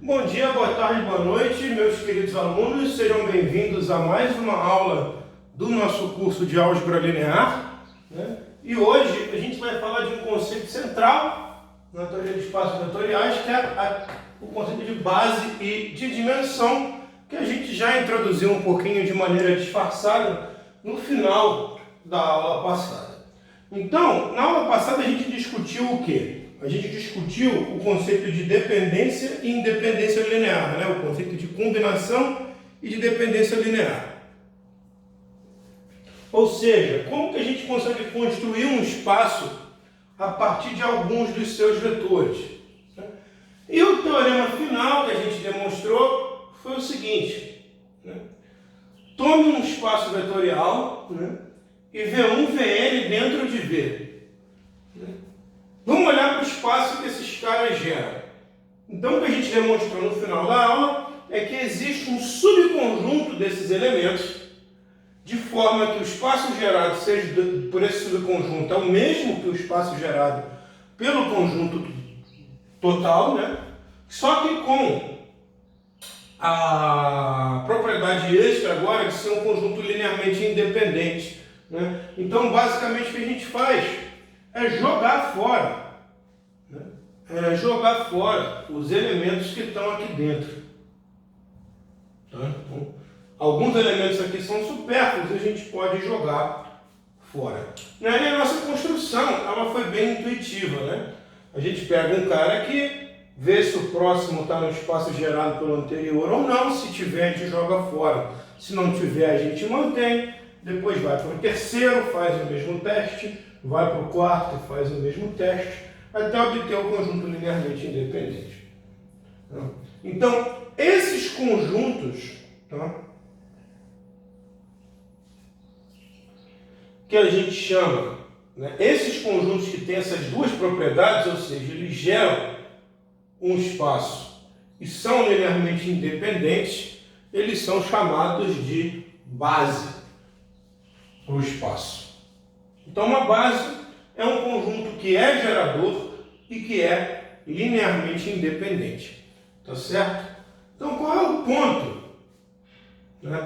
Bom dia, boa tarde, boa noite, meus queridos alunos, sejam bem-vindos a mais uma aula do nosso curso de álgebra linear, né? E hoje a gente vai falar de um conceito central na teoria de espaços vetoriais, que é o conceito de base e de dimensão, que a gente já introduziu um pouquinho de maneira disfarçada no final da aula passada. Então, na aula passada a gente discutiu o quê? A gente discutiu o conceito de dependência e independência linear, né? O conceito de combinação e de dependência linear. Ou seja, como que a gente consegue construir um espaço a partir de alguns dos seus vetores? E o teorema final que a gente demonstrou foi o seguinte, né? Tome um espaço vetorial, né? E V1, Vn dentro de V. Vamos olhar para o espaço que esses caras geram. Então, o que a gente demonstrou no final da aula é que existe um subconjunto desses elementos, de forma que o espaço gerado seja por esse subconjunto é o mesmo que o espaço gerado pelo conjunto total, né? Só que com a propriedade extra agora de ser um conjunto linearmente independente, né? Então, basicamente, o que a gente faz é jogar fora, né? Jogar fora os elementos que estão aqui dentro. Tá? Então, alguns elementos aqui são supérfluos e a gente pode jogar fora. E a nossa construção ela foi bem intuitiva, né? A gente pega um cara aqui, vê se o próximo está no espaço gerado pelo anterior ou não. Se tiver, a gente joga fora. Se não tiver, a gente mantém. Depois vai para o terceiro, faz o mesmo teste. Vai para o quarto e faz o mesmo teste, até obter o conjunto linearmente independente. Então, esses conjuntos, tá, que a gente chama, né, esses conjuntos que têm essas duas propriedades, ou seja, eles geram um espaço e são linearmente independentes, eles são chamados de base para o espaço. Então, uma base é um conjunto que é gerador e que é linearmente independente. Tá certo? Então, qual é o ponto?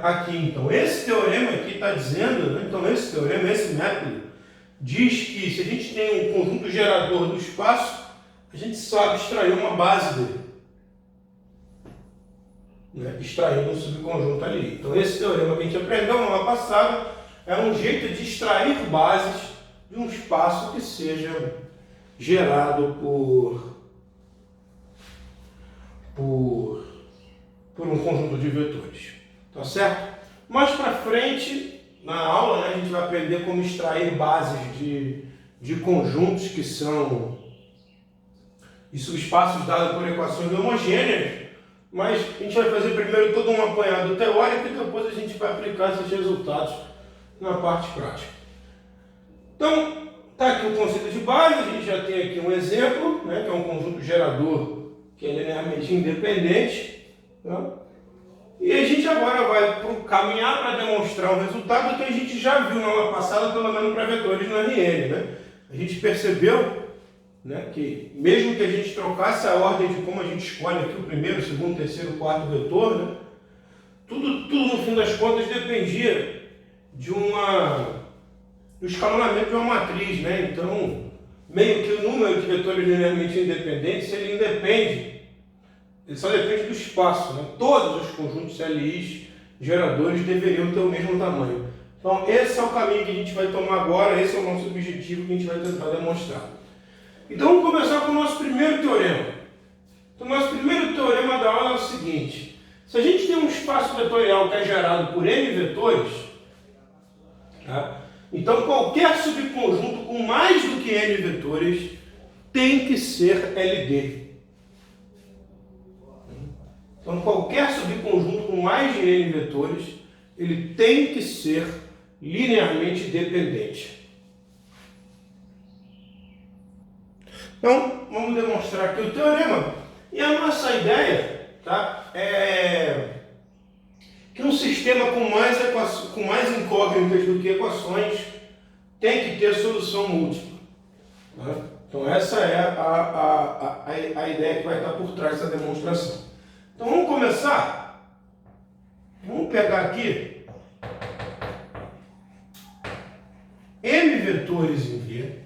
Aqui, então, esse teorema aqui está dizendo, né? Então, esse teorema, esse método, diz que se a gente tem um conjunto gerador do espaço, a gente sabe extrair uma base dele, né? Extraindo um subconjunto ali. Então, esse teorema que a gente aprendeu na aula passada é um jeito de extrair bases de um espaço que seja gerado por um conjunto de vetores. Tá certo? Mais para frente, na aula, né, a gente vai aprender como extrair bases de conjuntos que são e subespaços dados por equações homogêneas, mas a gente vai fazer primeiro todo um apanhado teórico e depois a gente vai aplicar esses resultados na parte prática. Então, está aqui o conceito de base, a gente já tem aqui um exemplo, né, que é um conjunto gerador que é linearmente independente. Tá? E a gente agora vai caminhar para demonstrar um resultado que a gente já viu na aula passada, pelo menos para vetores no RN. Né? A gente percebeu, né, que mesmo que a gente trocasse a ordem de como a gente escolhe aqui o primeiro, segundo, terceiro, quarto vetor, né, tudo no fim das contas dependia do escalonamento de uma matriz, né? Então, meio que o número de vetores linearmente independentes, ele só depende do espaço, né? Todos os conjuntos LIs geradores deveriam ter o mesmo tamanho. Então, esse é o caminho que a gente vai tomar agora, esse é o nosso objetivo que a gente vai tentar demonstrar. Então, vamos começar com o nosso primeiro teorema. Então, o nosso primeiro teorema da aula é o seguinte: se a gente tem um espaço vetorial que é gerado por n vetores, tá? Então, qualquer subconjunto com mais do que n vetores tem que ser LD. Então, qualquer subconjunto com mais de n vetores, ele tem que ser linearmente dependente. Então, vamos demonstrar aqui o teorema. E a nossa ideia, tá, é que um sistema com mais incógnitas do que equações tem que ter solução múltipla. Tá? Então essa é a ideia que vai estar por trás dessa demonstração. começar, vamos pegar aqui M vetores em V.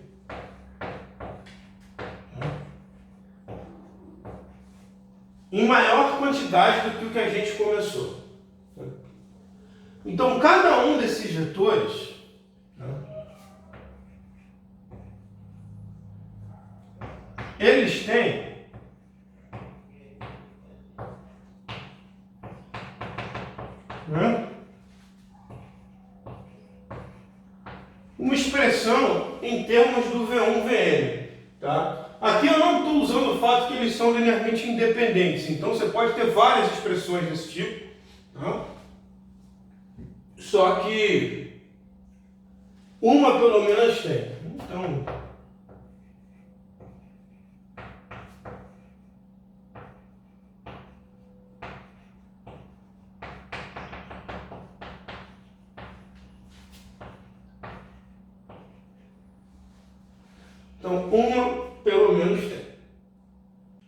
Em maior quantidade do que o que a gente começou. Então, cada um desses vetores, eles têm uma expressão em termos do V1, Vn. Tá? Aqui eu não estou usando o fato que eles são linearmente independentes. Então você pode ter várias expressões desse tipo. Tá? Só que uma pelo menos tem. Então, uma pelo menos tem.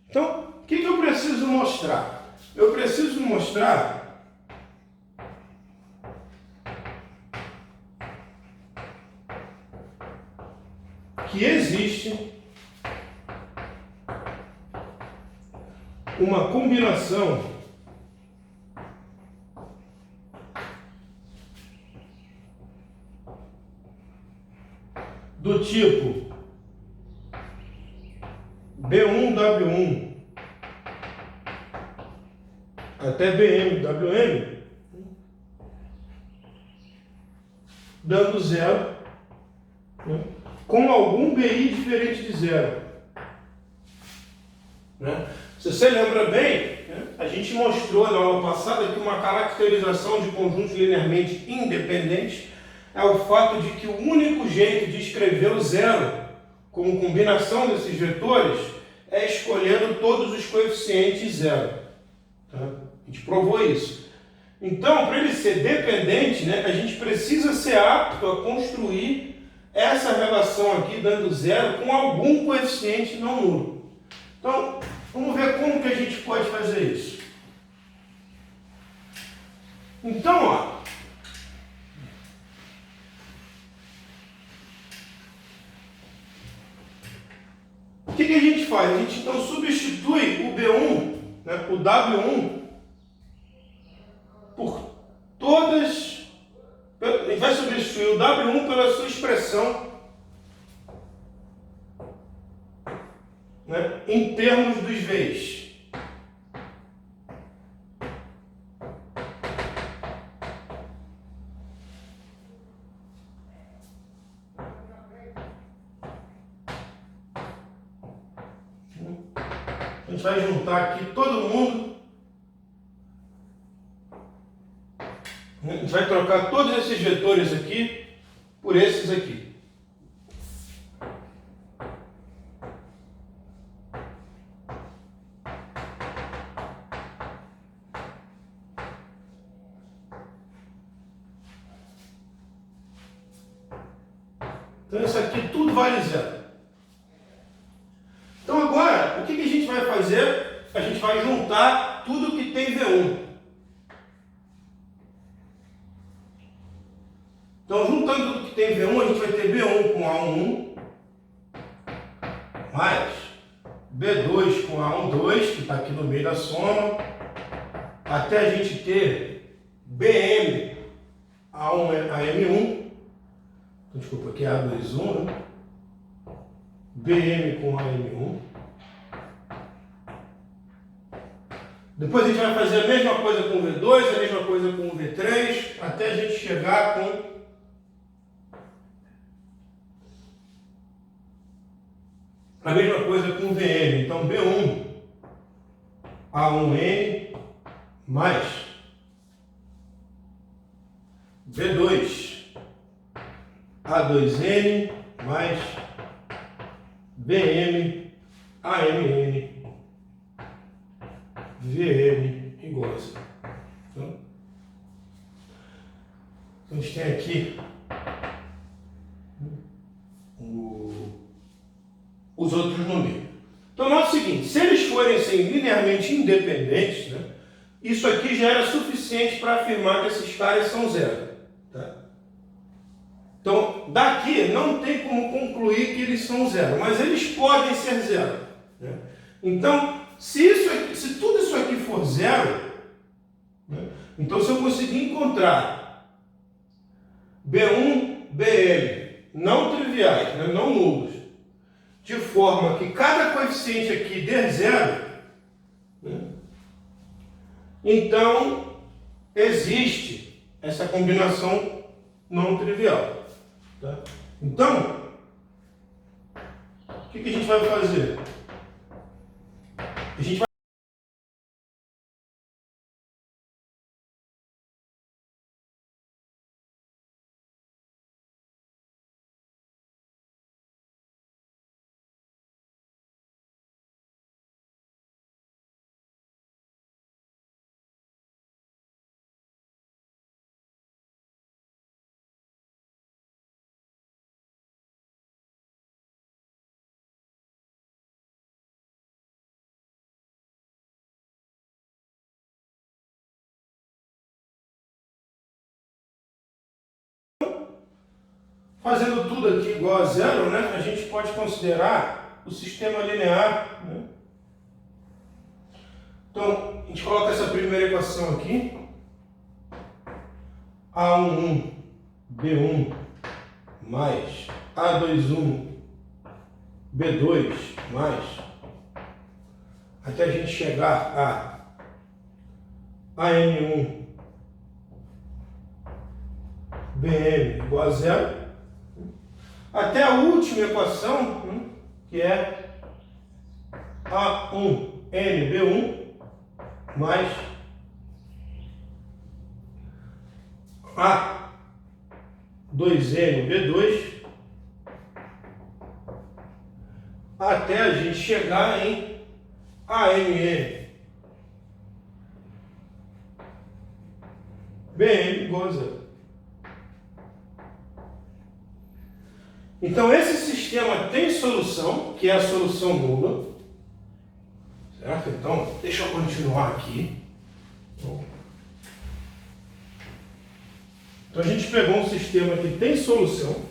Então, o que eu preciso mostrar? Eu preciso mostrar que existe uma combinação do tipo B1W1 até BMWM, dando zero, né, com algum BI diferente de zero. Né? Se você lembra bem, né, a gente mostrou na aula passada que uma caracterização de conjuntos linearmente independentes é o fato de que o único jeito de escrever o zero como combinação desses vetores é escolhendo todos os coeficientes zero. Tá? A gente provou isso. Então, para ele ser dependente, né, a gente precisa ser apto a construir essa relação aqui, dando zero, com algum coeficiente não nulo. Então, vamos ver como que a gente pode fazer isso. Então, ó, o que a gente faz? A gente então substitui o B1, né, o W1, por todas. A gente vai substituir o W1 pela sua expressão, né, em termos dos V's. A gente vai juntar aqui todo mundo. A gente vai trocar todos esses vetores aqui por esses aqui. Então isso aqui tudo vale zero. Então agora, o que a gente vai fazer? A gente vai juntar tudo que tem V1. Então, juntando tudo que tem V1, a gente vai ter B1 com A11, mais B2 com A12, que está aqui no meio da soma, até a gente ter BM AM1, desculpa, aqui é A21, né? BM com AM1. Depois a gente vai fazer a mesma coisa com o V2, a mesma coisa com o V3, até a gente chegar com a mesma coisa com o Vn. Então, B1 A1N mais B2 A2N mais BM AMN Vn igual a zero. Então, a gente tem aqui os outros no meio. Então, nota o seguinte, se eles forem linearmente independentes, né, isso aqui já era suficiente para afirmar que esses caras são zero. Tá? Então, daqui não tem como concluir que eles são zero, mas eles podem ser zero. Né? Então, se tudo isso aqui for zero, né? Então se eu conseguir encontrar B1, Bm não triviais, né? Não nulos, de forma que cada coeficiente aqui dê zero, né? Então existe essa combinação não trivial. Tá? Então, o que a gente vai fazer? A gente vai fazendo tudo aqui igual a zero, né? A gente pode considerar o sistema linear. Né? Então, a gente coloca essa primeira equação aqui. A11, B1, mais A21, B2, mais, até a gente chegar a AN1, BM igual a zero, até a última equação, que é A1NB1 mais A2NB2, até a gente chegar em AMN BM igual a zero. Então esse sistema tem solução, que é a solução nula, certo? Então deixa eu continuar aqui. Então a gente pegou um sistema que tem solução.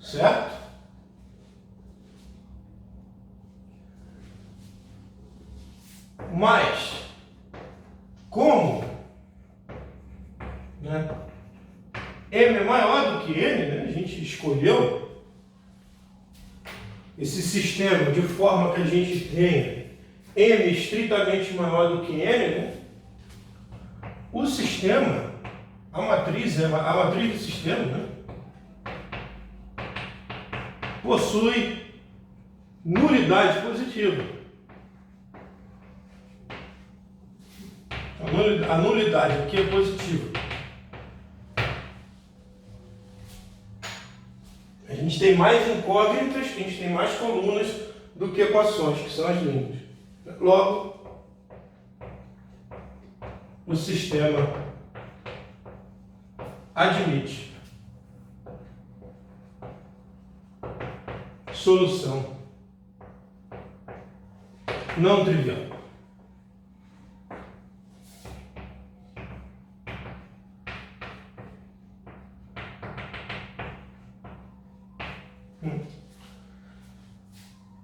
Certo? Mas, como, né, M é maior do que N, né, a gente escolheu esse sistema de forma que a gente tenha M estritamente maior do que N, né, o sistema, a matriz do sistema, né, possui nulidade positiva. A nulidade aqui é positiva. A gente tem mais incógnitas, a gente tem mais colunas do que equações, que são as linhas. Logo, o sistema admite solução não trivial.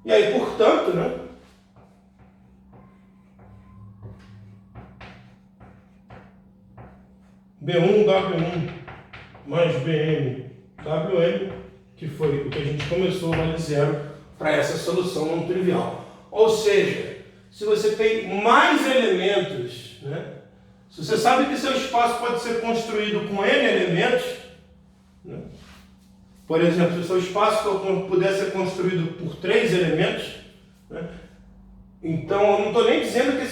E aí, portanto, né, B1, W1 mais BM, WM, que foi o que a gente começou, vale zero para essa solução não trivial. Ou seja, se você tem mais elementos, né, se você sabe que seu espaço pode ser construído com N elementos, né, por exemplo, se o seu espaço puder ser construído por 3 elementos, né, então eu não estou nem dizendo que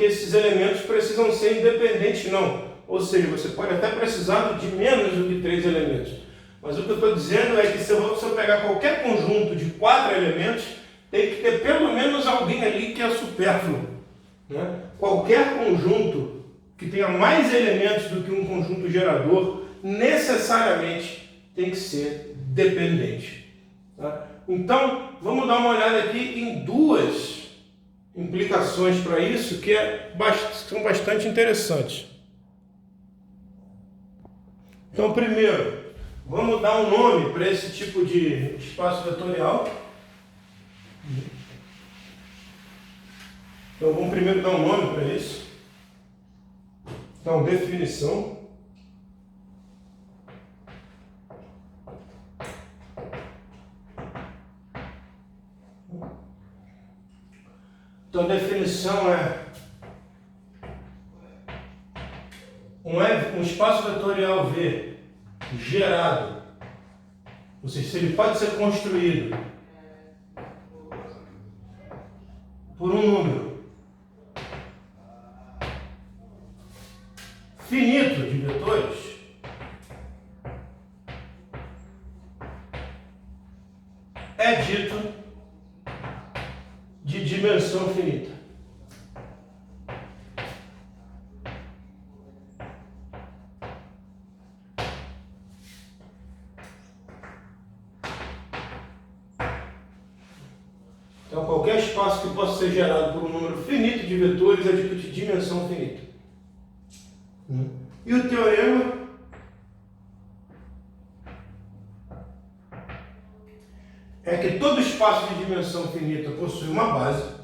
esses elementos precisam ser independentes, não. Ou seja, você pode até precisar de menos do que 3 elementos. Mas o que eu estou dizendo é que se eu pegar qualquer conjunto de 4 elementos, tem que ter pelo menos alguém ali que é supérfluo. Né? Qualquer conjunto que tenha mais elementos do que um conjunto gerador necessariamente tem que ser dependente. Tá? Então, vamos dar uma olhada aqui em duas implicações para isso que são bastante interessantes. Então, primeiro, vamos dar um nome para esse tipo de espaço vetorial. Então, vamos primeiro dar um nome para isso. Então, definição. Então, a definição é um espaço vetorial V gerado, ou seja, se ele pode ser construído por um número finito de vetores, é dito de dimensão finita. Então, qualquer espaço que possa ser gerado por um número finito de vetores é dito de dimensão finita. E o teorema é que todo espaço de dimensão finita possui uma base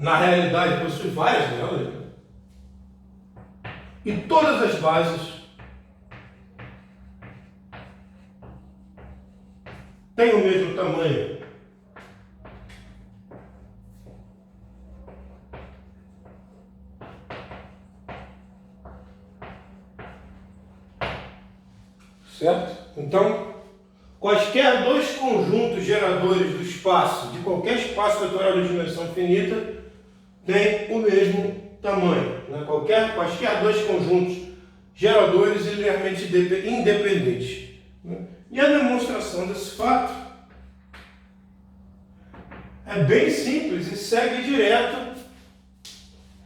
na realidade possui várias delas, né? E todas as bases têm o mesmo tamanho. Certo? Então, quaisquer dois conjuntos geradores do espaço, de qualquer espaço vetorial de dimensão finita, tem o mesmo tamanho. Né? Quaisquer dois conjuntos geradores linearmente independentes. Né? E a demonstração desse fato é bem simples e segue direto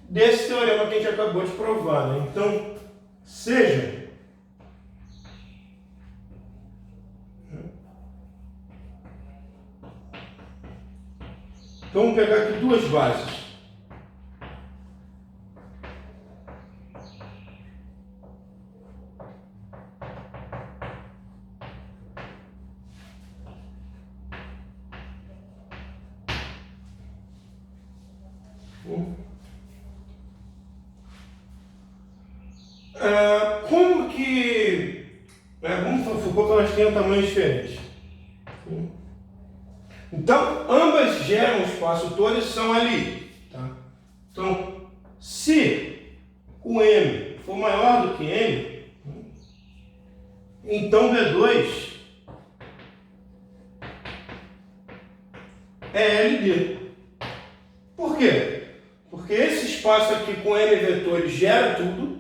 desse teorema que a gente acabou de provar. Né? Então, seja então, vamos pegar aqui duas bases. Como que... vamos supor que elas tenham tamanhos diferentes. Então, ambas geram o espaço todo e são ali. Tá? Então, se o M for maior do que M, então B2 é LD. Por quê? Porque esse espaço aqui com M vetores gera tudo.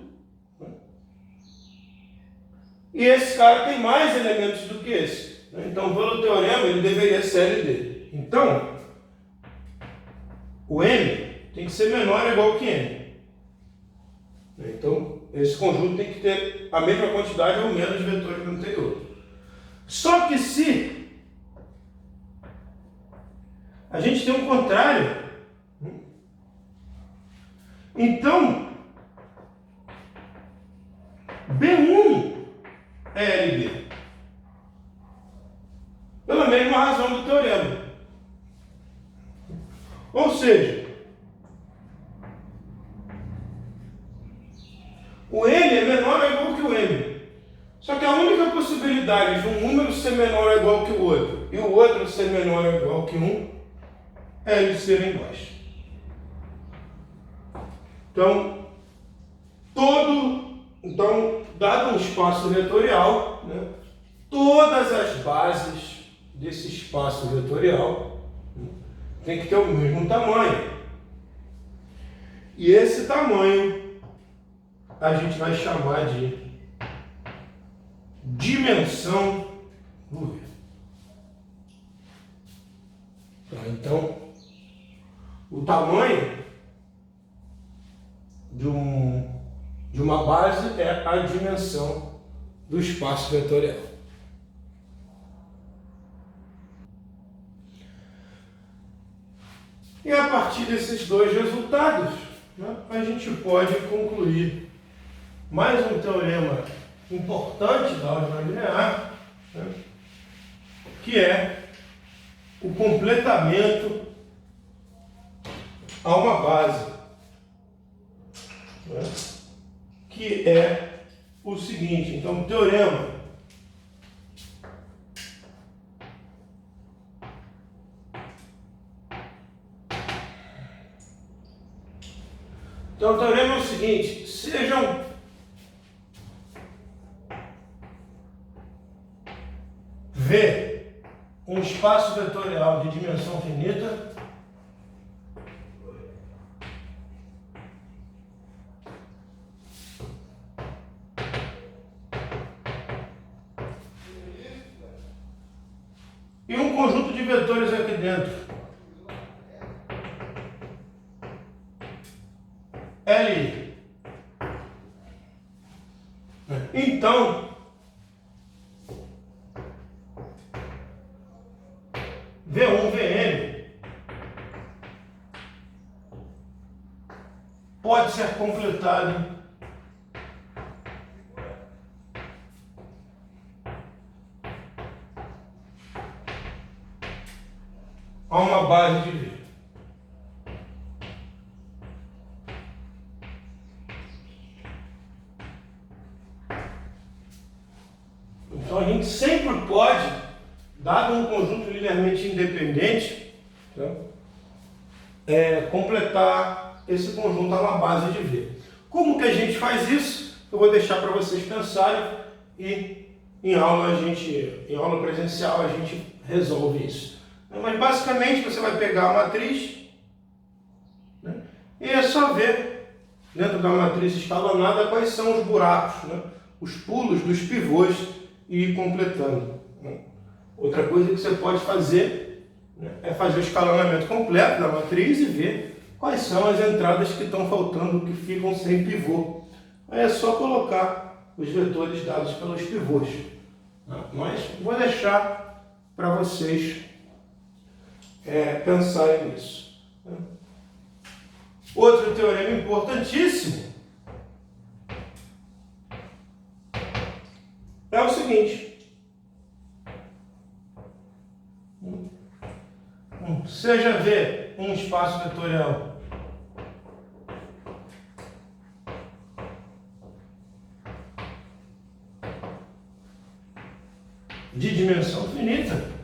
E esse cara tem mais elementos do que esse. Então, pelo teorema, ele deveria ser LD. Então, o M tem que ser menor ou igual que M. Então, esse conjunto tem que ter a mesma quantidade ou menos de vetores do anterior. Só que se a gente tem um contrário, então, B1 é LD. Pela mesma razão do teorema. Ou seja, o N é menor ou igual que o M. Só que a única possibilidade de um número ser menor ou igual que o outro e o outro ser menor ou igual que um é eles serem iguais. Então, dado um espaço vetorial, né, todas as bases desse espaço vetorial tem que ter o mesmo tamanho. E esse tamanho a gente vai chamar de dimensão do V. Então, o tamanho de uma base é a dimensão do espaço vetorial. E a partir desses dois resultados, né, a gente pode concluir mais um teorema importante da álgebra linear, né, que é o completamento a uma base, né, que é o seguinte. Então, o teorema Então, o teorema é o seguinte: sejam V um espaço vetorial de dimensão finita, e um conjunto de vetores aqui dentro, Li. Então, V1, Vn pode ser completado a uma base de V. Então a gente sempre pode, dado um conjunto linearmente independente, né, completar esse conjunto a uma base de V. Como que a gente faz isso? Eu vou deixar para vocês pensarem e em aula presencial a gente resolve isso. Mas basicamente você vai pegar a matriz, né, e é só ver dentro da matriz escalonada quais são os buracos, né, os pulos dos pivôs e ir completando, né. Outra coisa que você pode fazer, né, é fazer o escalonamento completo da matriz e ver quais são as entradas que estão faltando, que ficam sem pivô. Aí é só colocar os vetores dados pelos pivôs, né. Mas vou deixar para vocês pensarem nisso, né. Outro teorema importantíssimo é o seguinte: seja V um espaço vetorial de dimensão finita,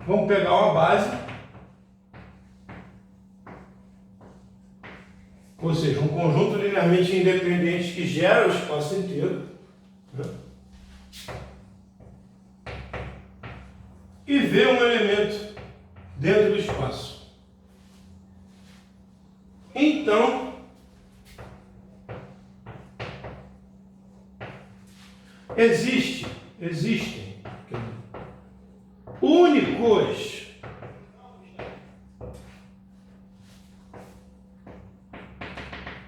vamos pegar uma base, ou seja, um conjunto linearmente independente que gera o espaço inteiro, né, e ver um elemento dentro do espaço. Então, existem únicos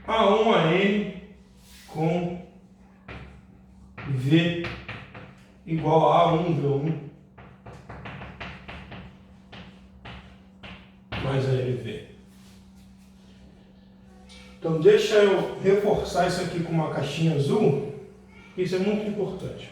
A1 a N com V igual a A1 V1 mais a LV. Então deixa eu reforçar isso aqui com uma caixinha azul, que isso é muito importante.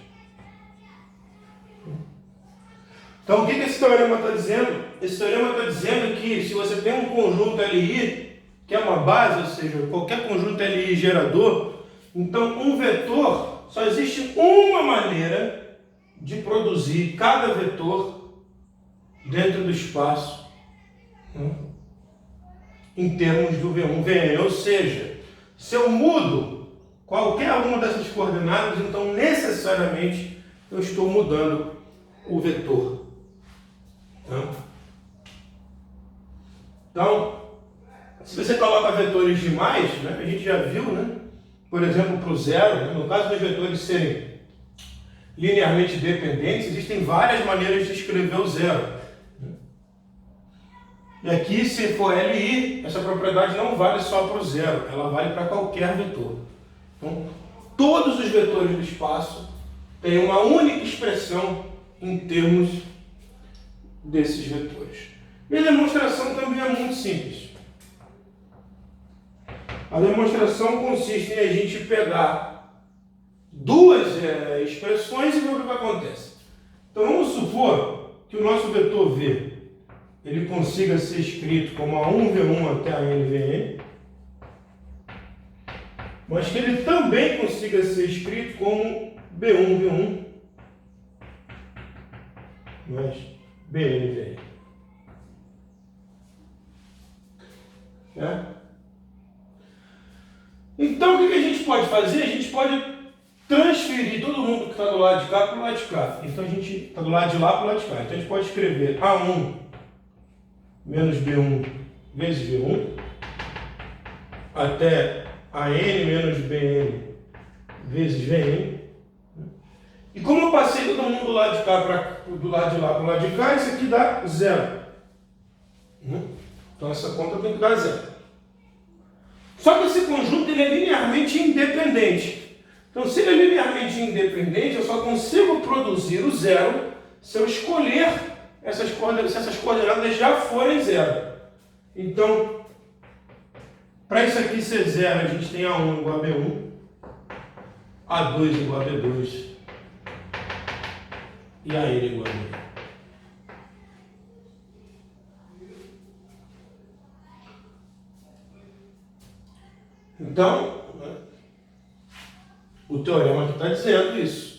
Então o que esse teorema está dizendo? Esse teorema está dizendo que se você tem um conjunto LI, que é uma base, ou seja, qualquer conjunto LI gerador, então um vetor, só existe uma maneira de produzir cada vetor dentro do espaço, né, em termos do V1, Vn. Ou seja, se eu mudo qualquer uma dessas coordenadas, então necessariamente eu estou mudando o vetor. Né? Então, se você coloca vetores demais, né, a gente já viu, né, por exemplo, para o zero, né, no caso dos vetores serem linearmente dependentes, existem várias maneiras de escrever o zero. E aqui, se for Li, essa propriedade não vale só para o zero, ela vale para qualquer vetor. Então, todos os vetores do espaço têm uma única expressão em termos desses vetores. E a demonstração também é muito simples. A demonstração consiste em a gente pegar duas expressões e ver o que acontece. Então vamos supor que o nosso vetor V ele consiga ser escrito como A1V1 até a NVN, mas que ele também consiga ser escrito como B1V1 mais BNVN. Então, o que a gente pode fazer? A gente pode transferir todo mundo que está do lado de cá para o lado de cá. Então, a gente está do lado de lá para o lado de cá. Então, a gente pode escrever A1 menos B1 vezes V1 até AN menos BN vezes Vn. E como eu passei todo mundo do lado de cá do lado de lá para o lado de cá, isso aqui dá zero. Então, essa conta tem que dar zero. Só que esse conjunto ele é linearmente independente. Então, se ele é linearmente independente, eu só consigo produzir o zero se eu escolher se essas coordenadas já forem zero. Então, para isso aqui ser zero, a gente tem A1 igual a B1, A2 igual a B2 e a N igual a B. Então, o teorema aqui está dizendo isso.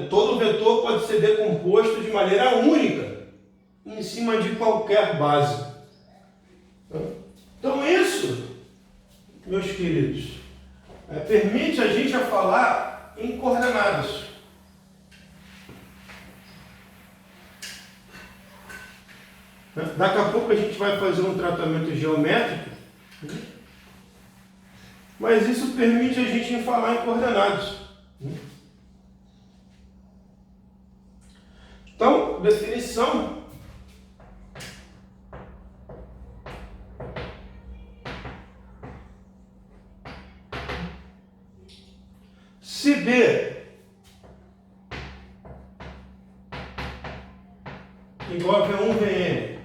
Todo vetor pode ser decomposto de maneira única, em cima de qualquer base. Então isso, meus queridos, permite a gente falar em coordenadas. Daqui a pouco a gente vai fazer um tratamento geométrico, mas isso permite a gente falar em coordenadas. Então, definição. Se B igual a V1, Vn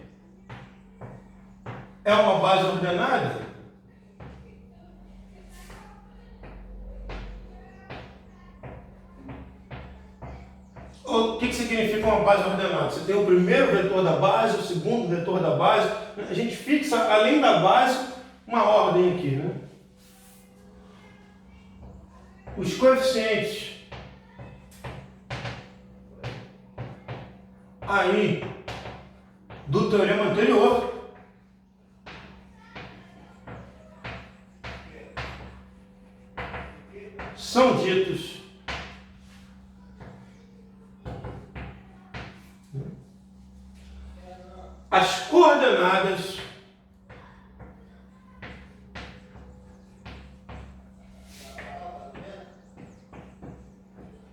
é uma base ordenada, o que significa uma base ordenada? Você tem o primeiro vetor da base, o segundo vetor da base. A gente fixa, além da base, uma ordem aqui, né? Os coeficientes aí do teorema anterior são ditos as coordenadas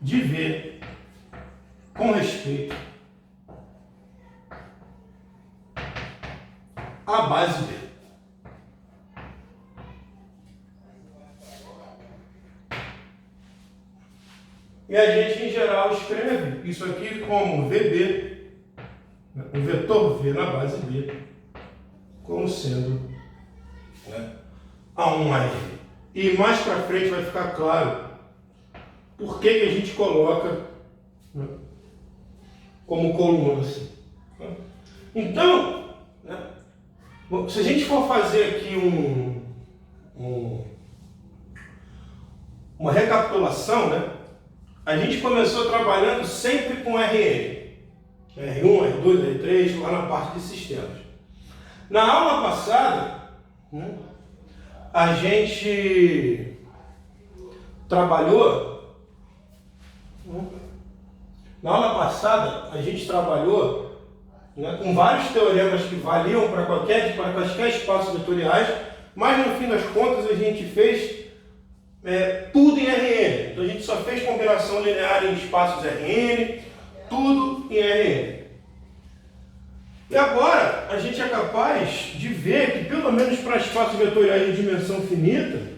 de V com respeito à base B. E a gente, em geral, escreve isso aqui como VB, o vetor V na base B, como sendo A1AN. E mais para frente vai ficar claro por que a gente coloca como coluna assim. Então, se a gente for fazer aqui uma recapitulação, a gente começou trabalhando sempre com Rn. R1, R2, R3, lá na parte de sistemas. Na aula passada, a gente trabalhou com vários teoremas que valiam para quaisquer espaços vetoriais, mas no fim das contas a gente fez tudo em Rn. Então a gente só fez combinação linear em espaços Rn, tudo em Rn. E agora a gente é capaz de ver que, pelo menos para espaços vetoriais de dimensão finita,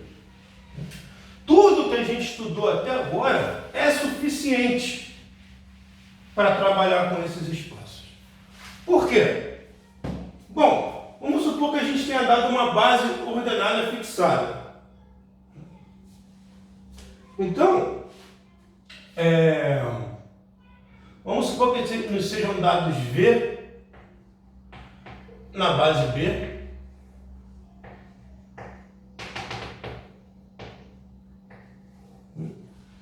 tudo que a gente estudou até agora é suficiente para trabalhar com esses espaços. Por quê? Bom, vamos supor que a gente tenha dado uma base ordenada fixada. Então, vamos supor que nos sejam dados V na base B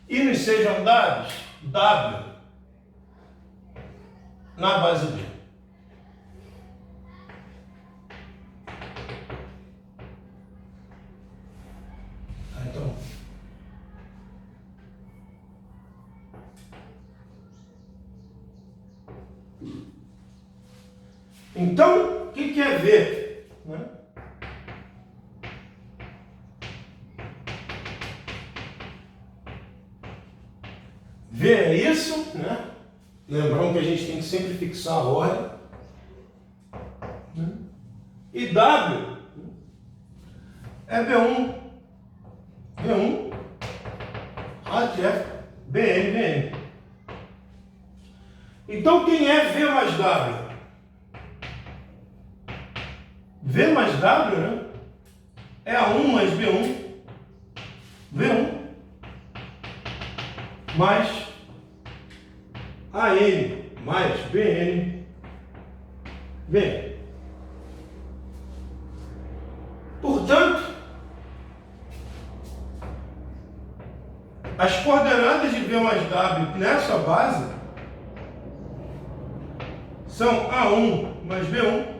e nos sejam dados W na base B. Então, o que é V? V é isso, né? Lembrando que a gente tem que sempre fixar a ordem. E W é B1 até BN. Então, quem é V mais W? V mais W, né? É A1 mais B1, V1 mais AN mais BN, V. Portanto, as coordenadas de V mais W nessa base são A1 mais B1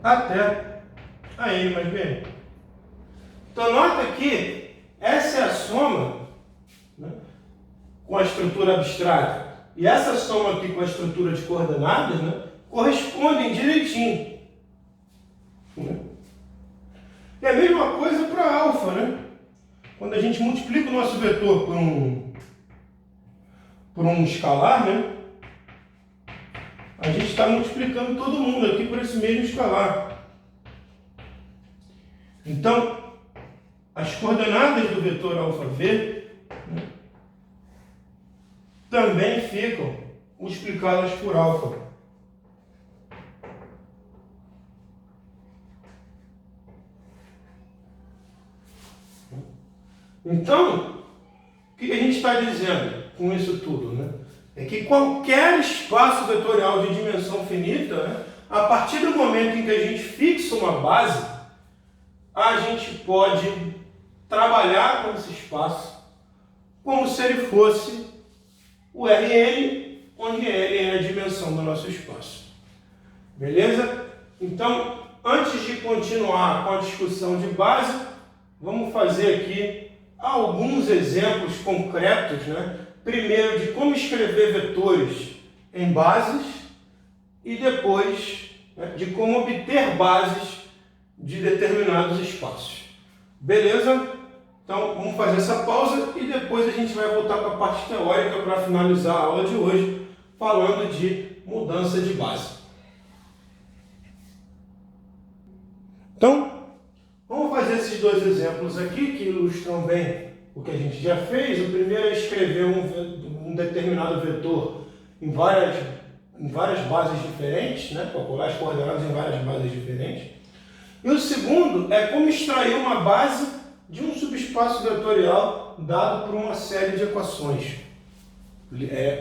até a N mais BN. Então, nota que essa é a soma, né, com a estrutura abstrata. E essa soma aqui com a estrutura de coordenadas, né, correspondem direitinho. E a mesma coisa para alfa, né? Quando a gente multiplica o nosso vetor por um escalar, né? A gente está multiplicando todo mundo aqui por esse mesmo escalar. Então, as coordenadas do vetor alfa v, né, também ficam multiplicadas por alfa. Então, o que a gente está dizendo com isso tudo, né? É que qualquer espaço vetorial de dimensão finita, né, a partir do momento em que a gente fixa uma base, a gente pode trabalhar com esse espaço como se ele fosse o Rn, onde N é a dimensão do nosso espaço. Beleza? Então, antes de continuar com a discussão de base, vamos fazer aqui alguns exemplos concretos, né? Primeiro de como escrever vetores em bases e depois, né, de como obter bases de determinados espaços. Beleza? Então vamos fazer essa pausa e depois a gente vai voltar para a parte teórica para finalizar a aula de hoje falando de mudança de base. Então, vamos fazer esses dois exemplos aqui que ilustram bem o que a gente já fez. O primeiro é escrever um determinado vetor em várias bases diferentes, né? Calcular as coordenadas em várias bases diferentes. E o segundo é como extrair uma base de um subespaço vetorial dado por uma série de equações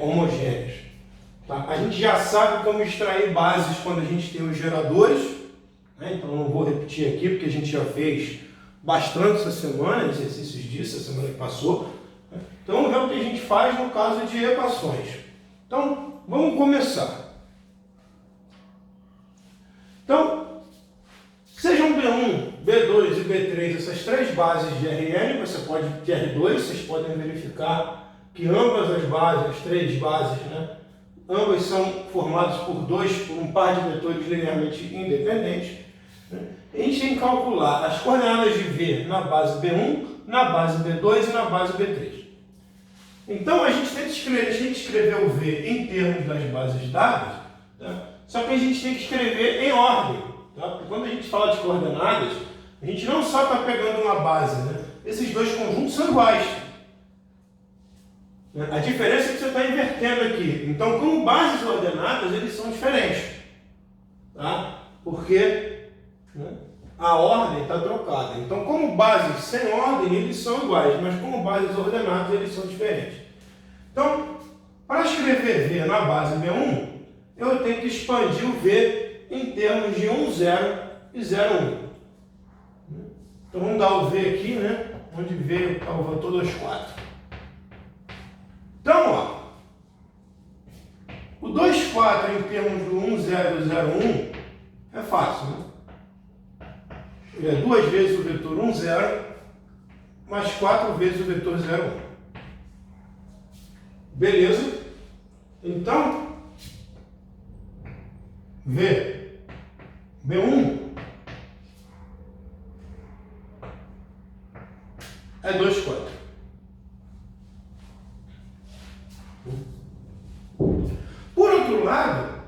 homogêneas. Tá? A gente já sabe como extrair bases quando a gente tem os geradores, né? Então não vou repetir aqui porque a gente já fez bastante essa semana, exercícios disso, a semana que passou. Então vamos ver o que a gente faz no caso de equações. Então, vamos começar. Então, sejam B1, B2 e B3, essas três bases de Rn, você pode ter R2, vocês podem verificar que ambas as bases, as três bases, né, ambas são formadas por um par de vetores linearmente independentes. Né? A gente tem que calcular as coordenadas de V na base B1, na base B2 e na base B3. Então, a gente tem que escrever o V em termos das bases dadas, tá? Só que a gente tem que escrever em ordem. Tá? Porque quando a gente fala de coordenadas, a gente não só está pegando uma base, né? Esses dois conjuntos são iguais. A diferença é que você está invertendo aqui. Então, como bases ordenadas, eles são diferentes. Tá? Porque, né, a ordem está trocada. Então, como bases sem ordem, eles são iguais, mas como bases ordenadas, eles são diferentes. Então, para escrever V na base B1, eu tenho que expandir o V em termos de 1, 0 e 0, 1. Então, vamos dar o V aqui, né? Onde V é o vetor 2, 4. Então, ó, o 2, 4 em termos do 1, 0 e 0, 1 é fácil, né? Ele é 2 vezes o vetor 1, 0, mais 4 vezes o vetor 0, 1. Beleza? Então, V, B1 é 2, 4. Por outro lado,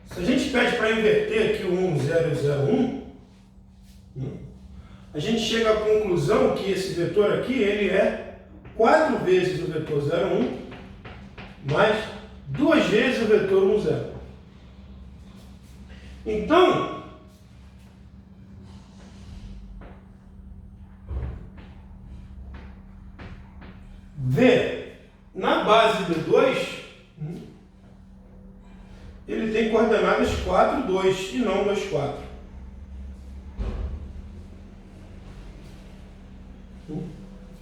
se a gente pede para inverter aqui o 1, 0 e 0, 1, a gente chega à conclusão que esse vetor aqui ele é 4 vezes o vetor 0, 1, mais 2 vezes o vetor 1, 0. Então, V na base B2, ele tem coordenadas 4, 2 e não 2, 4.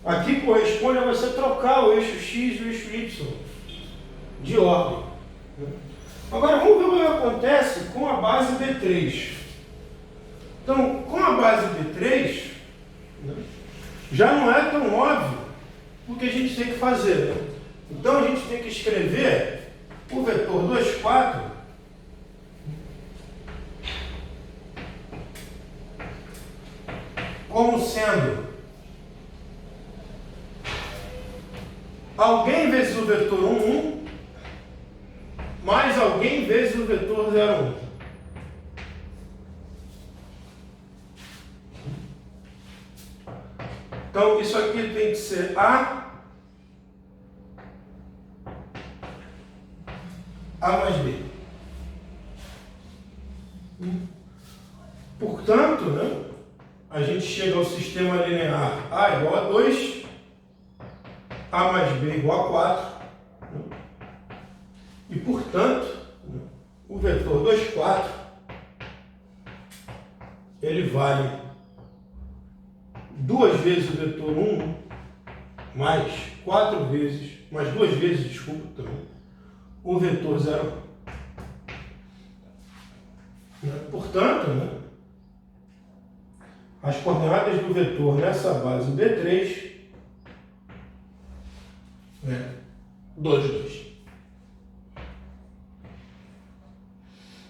Aqui corresponde a você trocar o eixo X e o eixo Y de ordem. Agora vamos ver o que acontece com a base B3. Então, com a base B3, já não é tão óbvio o que a gente tem que fazer. Né? Então a gente tem que escrever o vetor 2, 4 como sendo alguém vezes o vetor 1, 1, mais alguém vezes o vetor 0, 1. Então, isso aqui tem que ser A mais B. Portanto, né, a gente chega ao sistema linear A igual a 2, A mais B igual a 4. E, portanto, o vetor 2, 4, ele vale 2 vezes o vetor 1, mais 4 vezes, mais 2 vezes, desculpa, também, o vetor 0. Portanto, né, as coordenadas do vetor nessa base B3 é 2, 2.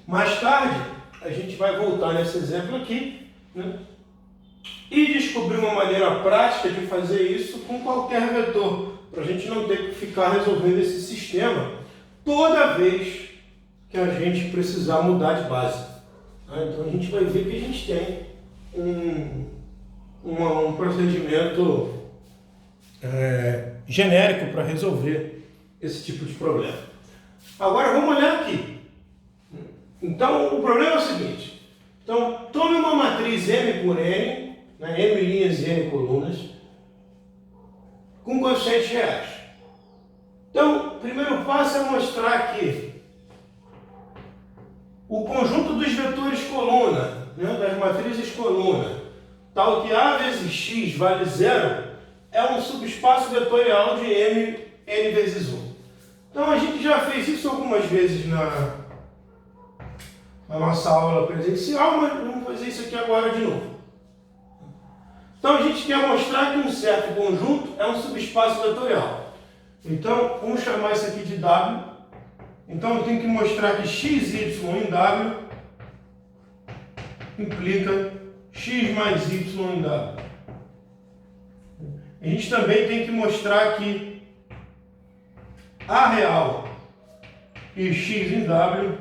Mais tarde, a gente vai voltar nesse exemplo aqui, né, e descobrir uma maneira prática de fazer isso com qualquer vetor, para a gente não ter que ficar resolvendo esse sistema toda vez que a gente precisar mudar de base. Então a gente vai ver que a gente tem um procedimento genérico para resolver esse tipo de problema. Agora vamos olhar aqui. Então o problema é o seguinte. Então tome uma matriz M por N, né, M linhas e N colunas, com coeficientes reais. Então o primeiro passo é mostrar que o conjunto dos vetores coluna, né, das matrizes coluna, tal que A vezes X vale 0, é um subespaço vetorial de M n vezes 1. Então a gente já fez isso algumas vezes na nossa aula presencial, mas vamos fazer isso aqui agora de novo. Então a gente quer mostrar que um certo conjunto é um subespaço vetorial. Então vamos chamar isso aqui de W. Então eu tenho que mostrar que x, y em W implica x mais y em W. A gente também tem que mostrar que A real e x em W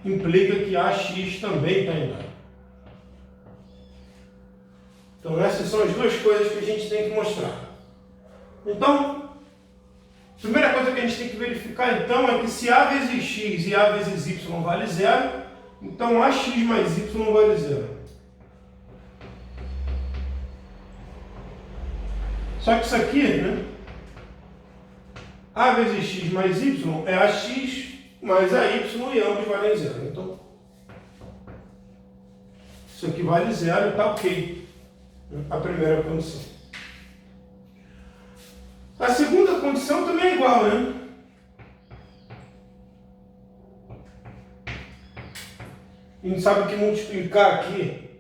implica que AX também está em W. Então essas são as duas coisas que a gente tem que mostrar. Então, a primeira coisa que a gente tem que verificar então é que se A vezes x e A vezes y vale zero, então AX mais y vale zero. Só que isso aqui, né? A vezes x mais y é AX mais AY e ambos valem zero. Então, isso aqui vale zero e está ok. A primeira condição. A segunda condição também é igual, né? A gente sabe que multiplicar aqui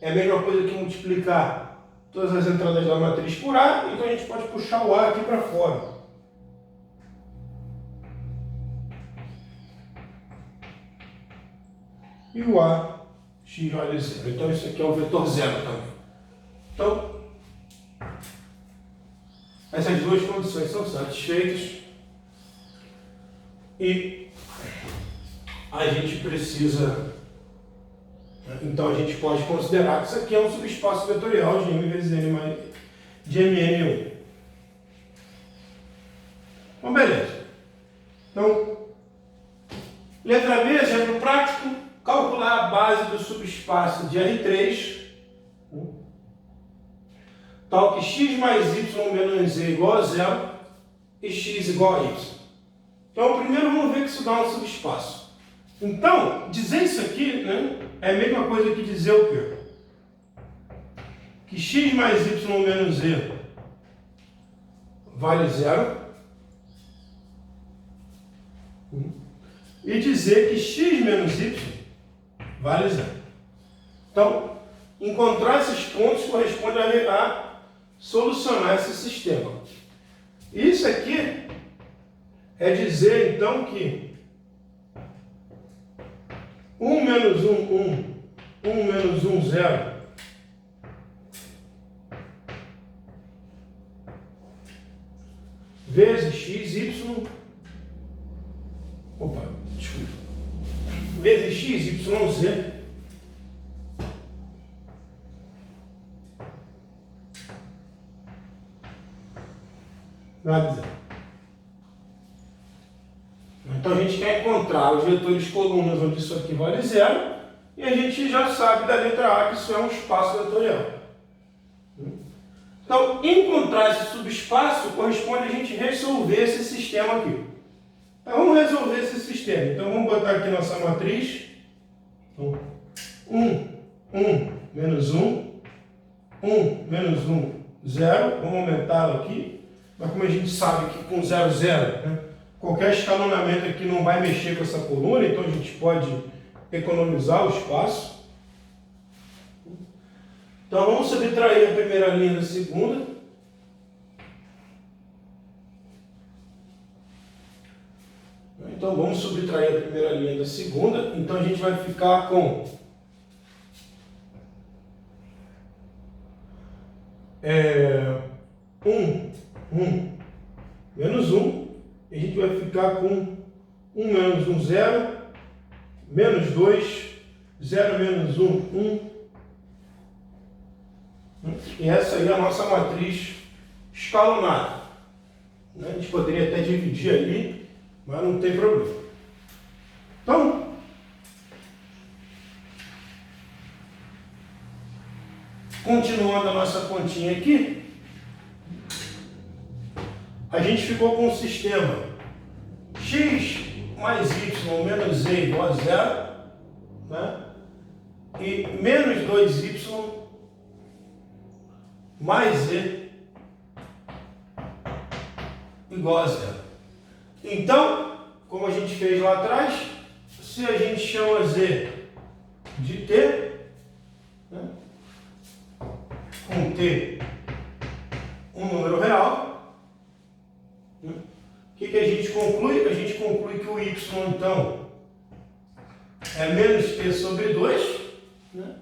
é a mesma coisa que multiplicar todas as entradas da matriz por A, então a gente pode puxar o A aqui para fora. E o A, x vale zero. Então isso aqui é o vetor zero também. Então, essas duas condições são satisfeitas e a gente precisa, então a gente pode considerar que isso aqui é um subespaço vetorial de M vezes N mais de Mn1. Então, beleza. Então, letra B, exemplo prático, calcular a base do subespaço de R3, tal que x mais y menos z igual a zero e x igual a y. Então, primeiro vamos ver que isso dá um subespaço. Então, dizer isso aqui, né, é a mesma coisa que dizer o quê? Que x mais y menos z vale zero. E dizer que x menos y vale zero. Então, encontrar esses pontos corresponde a solucionar esse sistema. Isso aqui é dizer, então, que 1 menos 1, 1, 1 menos 1, 0, vezes x, y, vezes x, y, z, vale zero. Então a gente quer encontrar os vetores colunas onde isso aqui vale zero e a gente já sabe da letra A que isso é um espaço vetorial. Então, encontrar esse subespaço corresponde a gente resolver esse sistema aqui. Então, vamos resolver esse sistema. Então, vamos botar aqui nossa matriz. Então, 1, 1, menos 1, 1, menos 1, 0. Vamos aumentá-lo aqui. Mas como a gente sabe que com 0, 0, né, qualquer escalonamento aqui não vai mexer com essa coluna, então a gente pode economizar o espaço. Então vamos subtrair a primeira linha da segunda. Então vamos subtrair a primeira linha da segunda. Então a gente vai ficar com 1 menos 1. E a gente vai ficar com 1 menos 1, 0. Menos 2. 0 menos 1, 1. E essa aí é a nossa matriz escalonada. A gente poderia até dividir ali, mas não tem problema. Então, continuando a nossa continha aqui, a gente ficou com o sistema x mais y menos z igual a zero, né? E menos 2y mais z igual a zero. Então, como a gente fez lá atrás, se a gente chama Z de T, né, com T um número real, né, o que a gente conclui? A gente conclui que o Y, então, é menos T sobre 2, né?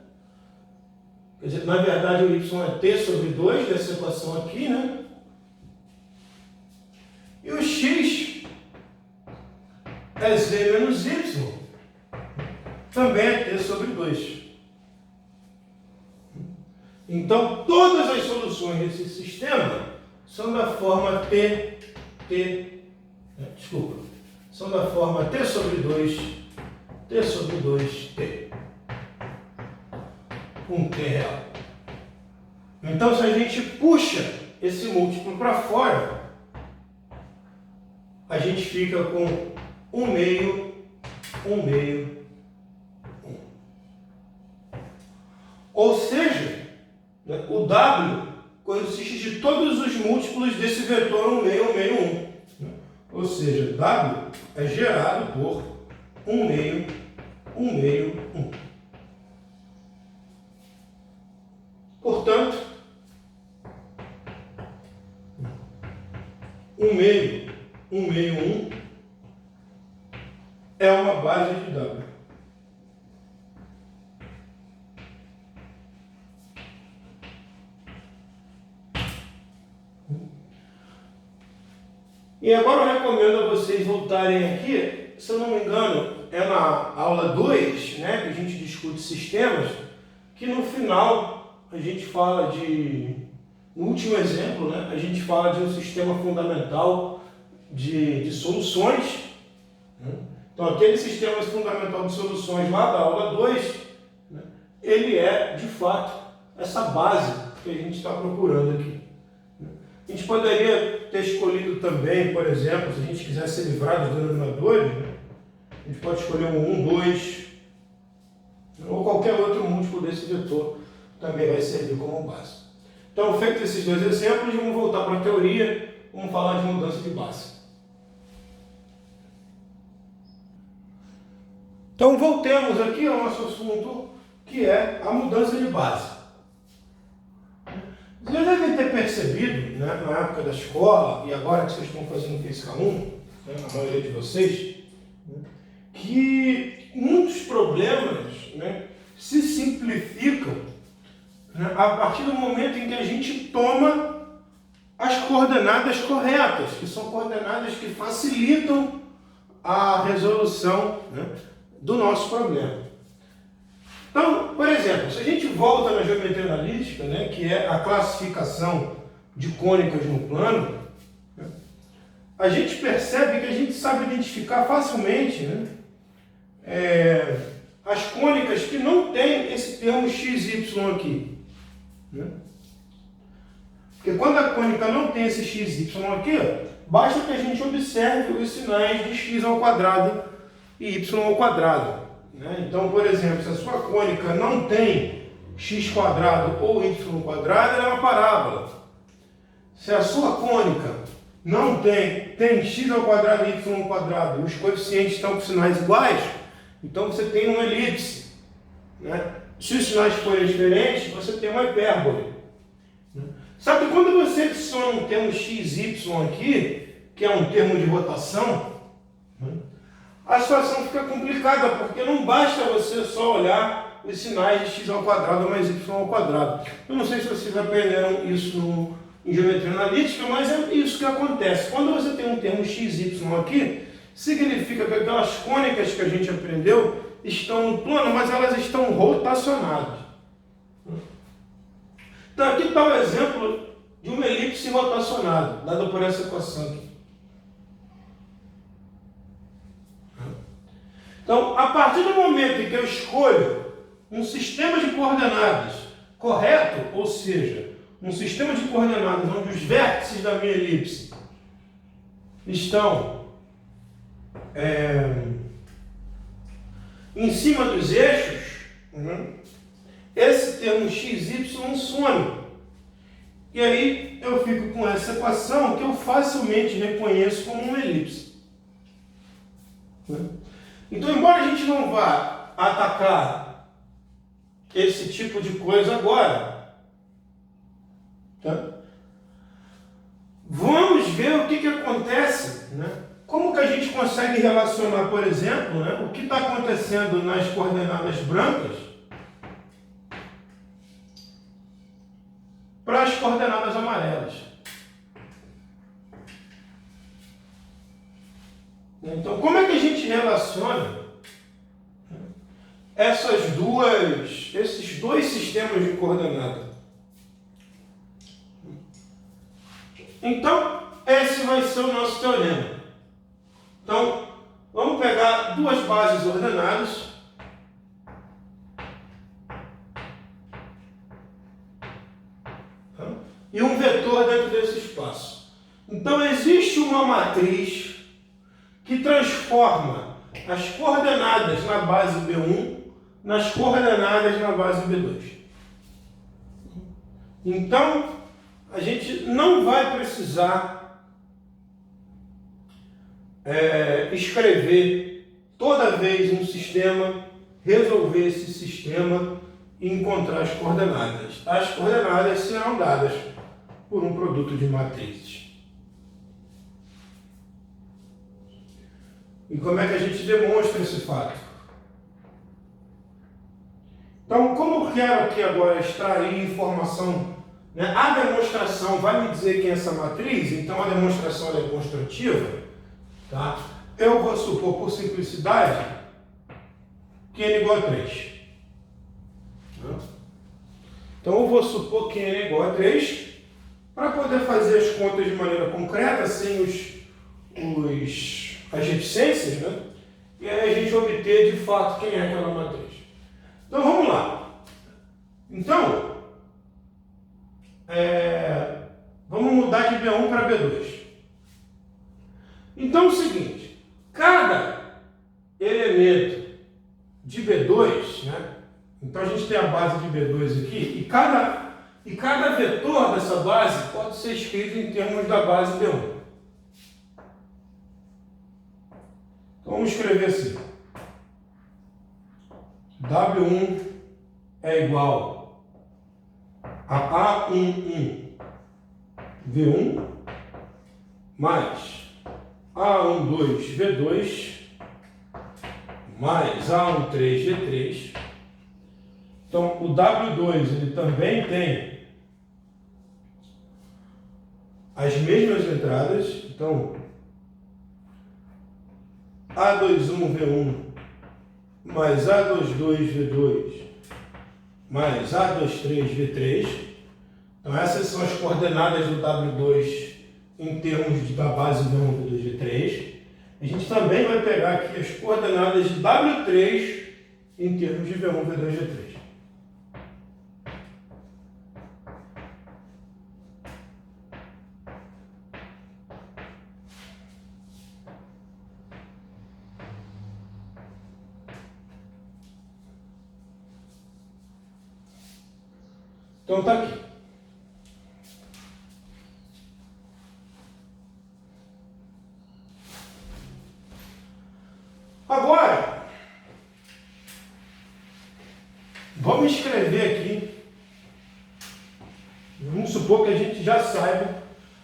Quer dizer, na verdade, o Y é T sobre 2 dessa equação aqui, né? E o X é Z menos Y, também é T sobre 2. Então, todas as soluções desse sistema são da forma são da forma T sobre 2, T sobre 2T, com T real. Então, se a gente puxa esse múltiplo para fora, a gente fica com 1 meio, 1 meio, 1. Ou seja, né, o W consiste de todos os múltiplos desse vetor 1 meio, 1 meio, 1. Né? Ou seja, W é gerado por 1 meio, 1 meio, 1. Portanto, 1 meio, 1 meio, 1 é uma base de W. E agora eu recomendo a vocês voltarem aqui, se eu não me engano, é na aula 2, né, que a gente discute sistemas, que no final a gente fala no último exemplo, né, a gente fala de um sistema fundamental de soluções. Né? Então, aquele sistema fundamental de soluções lá da aula 2, né, ele é, de fato, essa base que a gente está procurando aqui. A gente poderia ter escolhido também, por exemplo, se a gente quiser se livrar dos denominadores, né, a gente pode escolher um 1, 2, ou qualquer outro múltiplo desse vetor também vai servir como base. Então, feito esses dois exemplos, vamos voltar para a teoria, vamos falar de mudança de base. Então, voltemos aqui ao nosso assunto, que é a mudança de base. Vocês já devem ter percebido, né, na época da escola, e agora que vocês estão fazendo física 1, né, a maioria de vocês, né, que muitos problemas, né, se simplificam, né, a partir do momento em que a gente toma as coordenadas corretas, que são coordenadas que facilitam a resolução, né, do nosso problema. Então, por exemplo, se a gente volta na geometria analítica, né, que é a classificação de cônicas no plano, né, a gente percebe que a gente sabe identificar facilmente, né, as cônicas que não têm esse termo XY aqui. Né? Porque quando a cônica não tem esse XY aqui, basta que a gente observe os sinais de x ao quadrado e y ao quadrado. Né? Então, por exemplo, se a sua cônica não tem x quadrado ou y quadrado, ela é uma parábola. Se a sua cônica não tem x ao quadrado e y ao quadrado, os coeficientes estão com sinais iguais, então você tem uma elipse. Né? Se os sinais forem diferentes, você tem uma hipérbole. Sabe que quando você adiciona um termo xy aqui, que é um termo de rotação, né, a situação fica complicada, porque não basta você só olhar os sinais de x ao quadrado mais y ao quadrado. Eu não sei se vocês aprenderam isso em geometria analítica, mas é isso que acontece. Quando você tem um termo xy aqui, significa que aquelas cônicas que a gente aprendeu estão no plano, mas elas estão rotacionadas. Então aqui está o exemplo de uma elipse rotacionada, dada por essa equação aqui. Então, a partir do momento em que eu escolho um sistema de coordenadas correto, ou seja, um sistema de coordenadas onde os vértices da minha elipse estão em cima dos eixos, esse termo XY some. E aí eu fico com essa equação que eu facilmente reconheço como uma elipse. Então, embora a gente não vá atacar esse tipo de coisa agora, tá? Vamos ver o que acontece, né? Como que a gente consegue relacionar, por exemplo, né, o que está acontecendo nas coordenadas brancas para as coordenadas amarelas. Então, como é que a gente relaciona esses dois sistemas de coordenada? Então, esse vai ser o nosso teorema. Então, vamos pegar duas bases ordenadas. E um vetor dentro desse espaço. Então, existe uma matriz que transforma as coordenadas na base B1 nas coordenadas na base B2. Então, a gente não vai precisar escrever toda vez um sistema, resolver esse sistema e encontrar as coordenadas. As coordenadas serão dadas por um produto de matrizes. E como é que a gente demonstra esse fato? Então, como eu quero aqui agora extrair informação, né? A demonstração vai me dizer quem é essa matriz, então a demonstração é construtiva, tá? Eu vou supor, por simplicidade, que n igual a 3. Então, eu vou supor que n é igual a 3, para poder fazer as contas de maneira concreta, sem as reticências, né? E aí a gente obter de fato quem é aquela matriz. Então, vamos lá. Então, vamos mudar de B1 para B2. Então, é o seguinte, cada elemento de B2, né? Então a gente tem a base de B2 aqui, e cada vetor dessa base pode ser escrito em termos da base B1. Então vamos escrever assim. W1 é igual a A11 V1 mais A12 V2 mais A13 V3. Então, o W2 ele também tem as mesmas entradas. Então, A21 V1 mais A22 V2 mais A23 V3. Então, essas são as coordenadas do W2 em termos da base V1, V2, V3. A gente também vai pegar aqui as coordenadas de W3 em termos de V1, V2, V3. Então está aqui. Agora, vamos escrever aqui. Vamos supor que a gente já saiba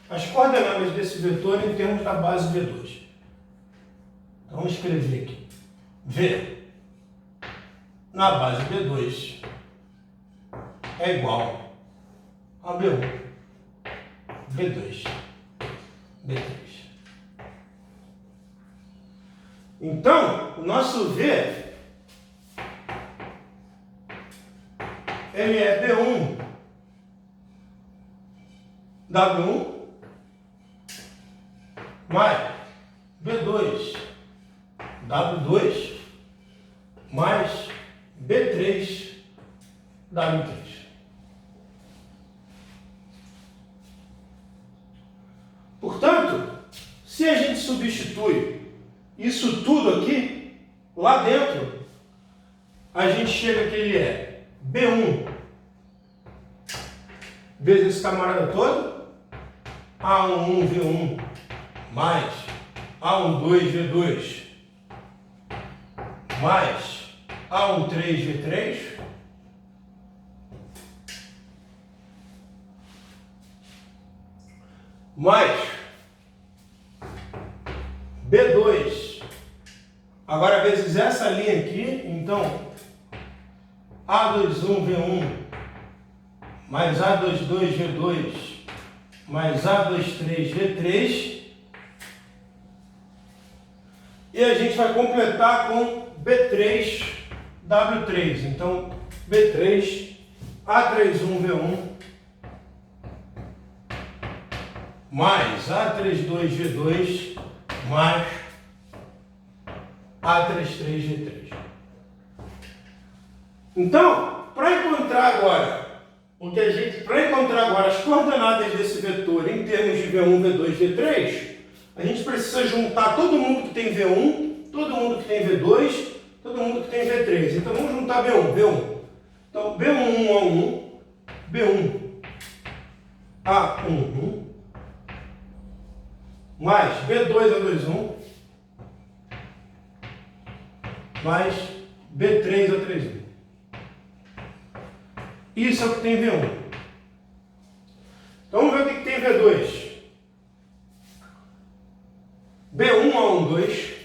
as coordenadas desse vetor em termos da base V2. Então, vamos escrever aqui. V na base B2 é igual a B1, B2, B3. Então, o nosso V, ele é B1, W1, mais B2, W2, mais B3, W3. Portanto, se a gente substitui isso tudo aqui, lá dentro, a gente chega que ele é B1 vezes esse camarada todo, A11V1 mais A12V2 mais A13V3 mais B2, agora vezes essa linha aqui, então A21V1 mais A22V2 mais A23V3 e a gente vai completar com B3W3, então B3 A31V1 mais A32V2 mais A33V3. Então, para encontrar agora as coordenadas desse vetor em termos de V1, V2, V3, a gente precisa juntar todo mundo que tem V1, todo mundo que tem V2, todo mundo que tem V3. Então vamos juntar B1. Então B1 A11 mais B2A21 mais B3A31. Isso é o que tem V1. Então vamos ver o que tem V2. B1A12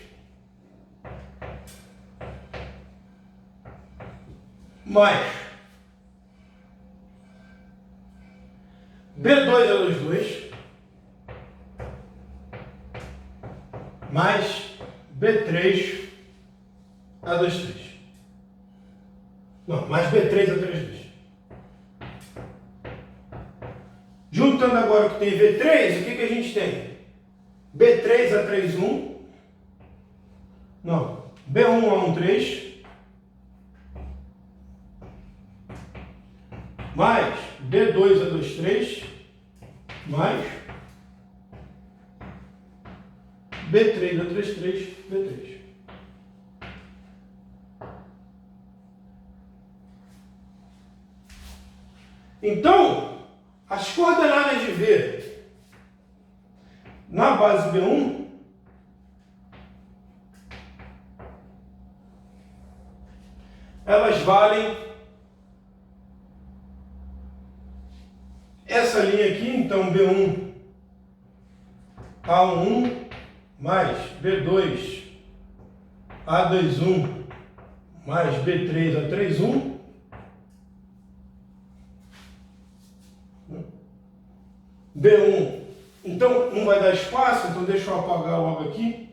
mais B2A22 mais B3A23. Não, mais B3A32. Juntando agora o que tem V3, o que a gente tem? B3A31, não, B1A13, mais B2A23, mais B3A33, B3. Então, as coordenadas de V na base B1 elas valem essa linha aqui, então B1 A11 mais B2 A21 mais B3 A31 B1, então não vai dar espaço, então deixa eu apagar logo aqui.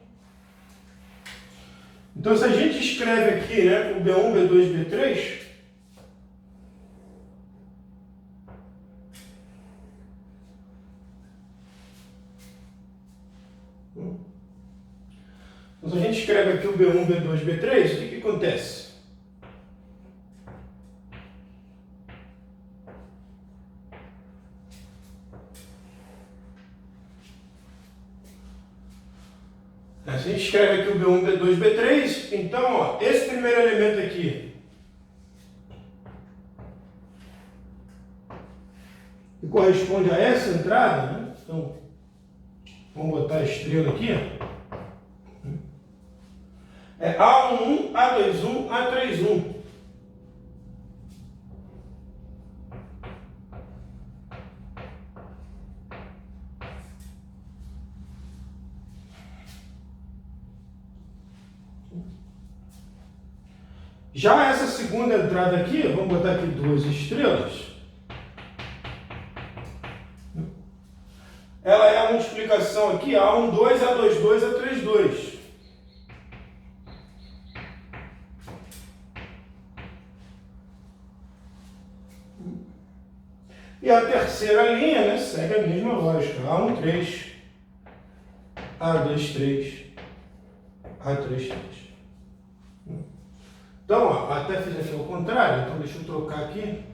Então se a gente escreve aqui, né, o B1, B2, B3, então, se a gente escreve aqui o B1, B2, B3, o que acontece? Se a gente escreve aqui o B1, B2, B3, então, ó, esse primeiro elemento aqui, que corresponde a essa entrada, né? Então, vamos botar a estrela aqui, ó. É A11, A21, A31. Já essa segunda entrada aqui, vamos botar aqui 2 estrelas. Ela é a multiplicação aqui, A12, A22, A32. E a terceira linha, né, segue a mesma lógica. A13, A23, A33. Então, ó, até fiz aqui ao contrário, então deixa eu trocar aqui.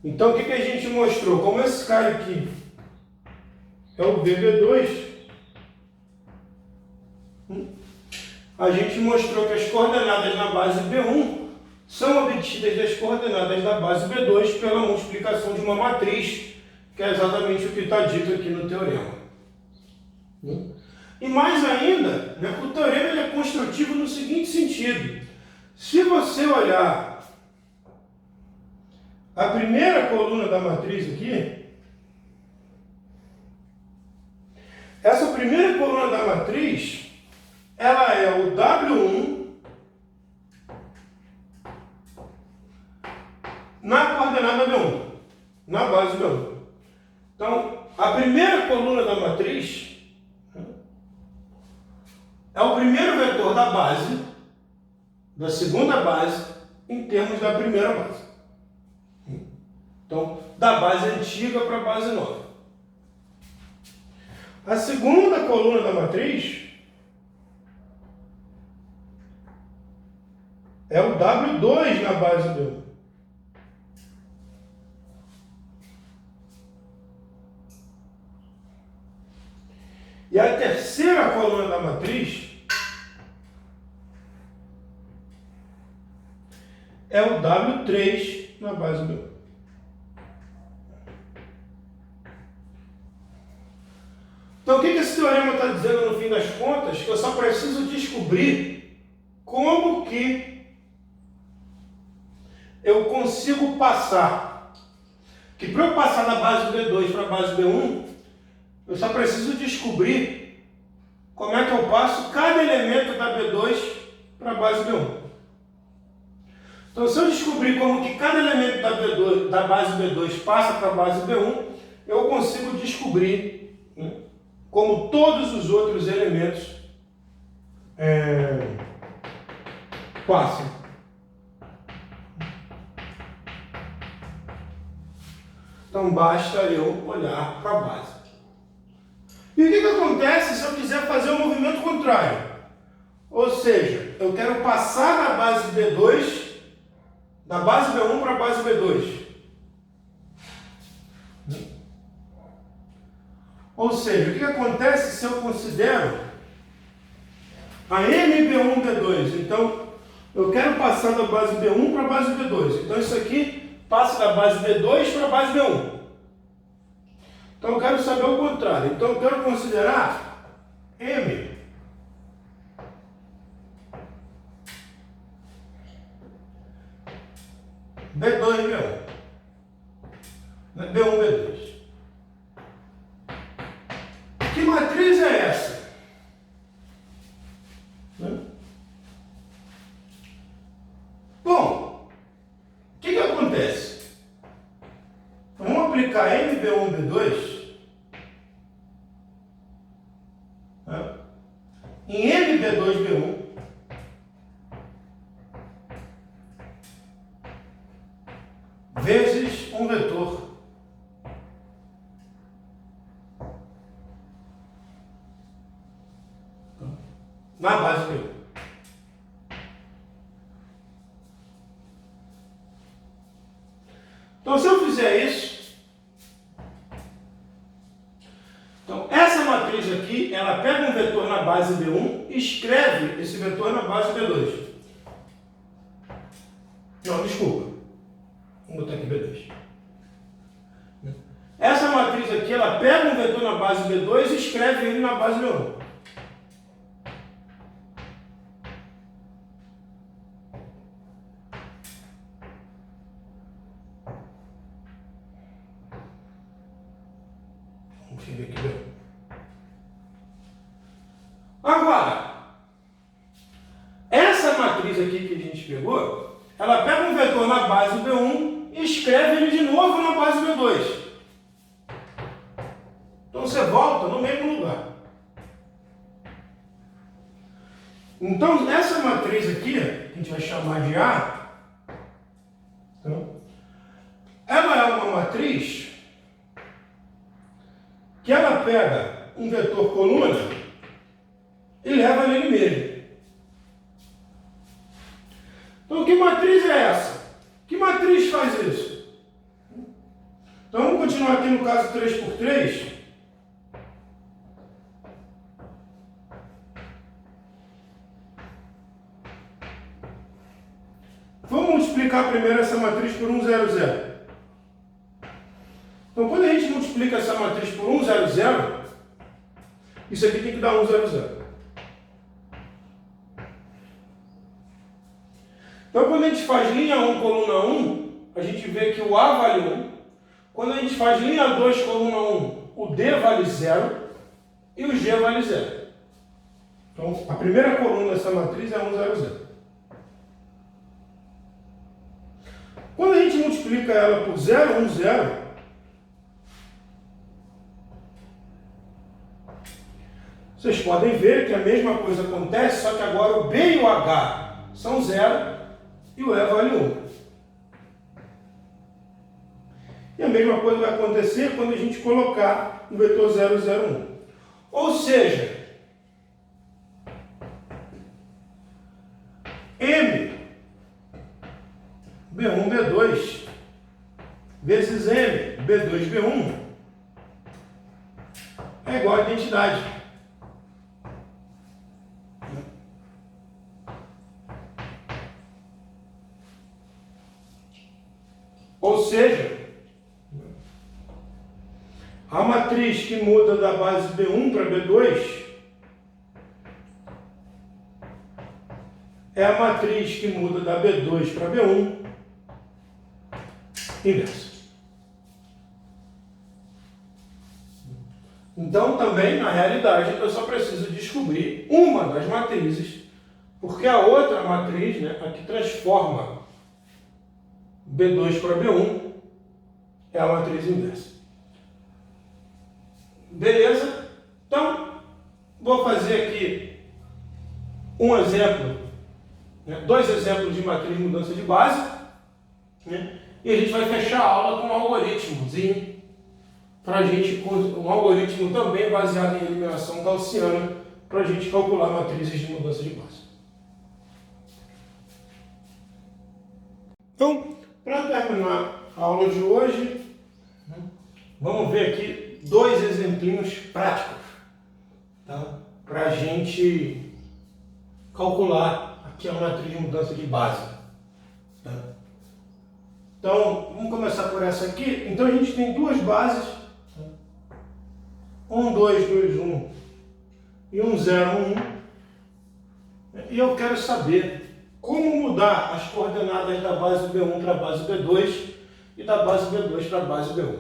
Então, o que a gente mostrou? Como esse cara aqui é o BB2, a gente mostrou que as coordenadas na base B1 são obtidas das coordenadas da base B2 pela multiplicação de uma matriz, que é exatamente o que está dito aqui no teorema. E mais ainda, né, o teorema ele é construtivo no seguinte sentido. Se você olhar a primeira coluna da matriz aqui, essa primeira coluna da matriz, ela é o W1 na coordenada B1, na base B1. Então, a primeira coluna da matriz é o primeiro vetor da base, da segunda base, em termos da primeira base. Então, da base antiga para a base nova. A segunda coluna da matriz é o W2 na base B1. E a terceira coluna da matriz é o W3 na base B1. Então, o que esse teorema está dizendo no fim das contas? Que eu só preciso descobrir como que eu consigo passar. Que para eu passar da base B2 para a base B1, eu só preciso descobrir como é que eu passo cada elemento da B2 para a base B1. Então, se eu descobrir como que cada elemento da B2, da base B2 passa para a base B1, eu consigo descobrir, né, como todos os outros elementos passam. Então, basta eu olhar para a base. E o que acontece se eu quiser fazer o movimento contrário? Ou seja, eu quero passar da base B2, da base B1 para a base B2. Ou seja, o que acontece se eu considero a MB1B2? Então, eu quero passar da base B1 para a base B2. Então, isso aqui passa da base B2 para a base B1. Então, eu quero saber o contrário. Então, eu quero considerar M B2, B1. B1, B2. Que matriz é essa? Bom, o que acontece? Vamos aplicar MB1, B2 em MB2, B1 vezes um vetor na base B1. Então, se eu fizer isso, então essa matriz aqui, ela pega um vetor na base B1 e escreve esse vetor na base B2. Não, desculpa. Vou botar aqui B2. Essa matriz aqui, ela pega um vetor na base B2 e escreve ele na base B1. Vamos ver aqui bem. Agora, essa matriz aqui que a gente pegou, ela pega um vetor na base B1 e escreve ele de novo na base B2. Então você volta no mesmo lugar. Então, essa matriz aqui, que a gente vai chamar de A, então, ela é uma matriz que ela pega um vetor coluna e leva nele mesmo. Então, que matriz é essa? Que matriz faz isso? Então, vamos continuar aqui no caso 3×3. multiplicar primeiro essa matriz por 1, 0, 0. Então, quando a gente multiplica essa matriz por 1, 0, 0, isso aqui tem que dar 1, 0, 0. Então, quando a gente faz linha 1, coluna 1, a gente vê que o A vale 1. Quando a gente faz linha 2, coluna 1, o D vale 0 e o G vale 0. Então, a primeira coluna dessa matriz é 1, 0, 0. Quando a gente multiplica ela por 0, 1, 0, vocês podem ver que a mesma coisa acontece, só que agora o B e o H são 0 e o E vale 1. E a mesma coisa vai acontecer quando a gente colocar o vetor 0, 0, 1. Ou seja, M, B1, B2, vezes M, B2, B1, é igual a identidade. Ou seja, a matriz que muda da base B1 para B2 é a matriz que muda da B2 para B1 inversa. Então, também, na realidade, eu só preciso descobrir uma das matrizes, porque a outra matriz, né, a que transforma B2 para B1, é a matriz inversa. Beleza? Então, vou fazer aqui um exemplo, né, dois exemplos de matriz de mudança de base, né, e a gente vai fechar a aula com um algoritmozinho, para a gente, um algoritmo também baseado em eliminação gaussiana, para a gente calcular matrizes de mudança de base. Então, para terminar a aula de hoje, vamos ver aqui dois exemplinhos práticos, tá? Para a gente calcular aqui a matriz de mudança de base. Tá? Então, vamos começar por essa aqui. Então, a gente tem duas bases, 1, 2, 2, 1 e 1, 0, 1. E eu quero saber como mudar as coordenadas da base B1 para a base B2 e da base B2 para a base B1.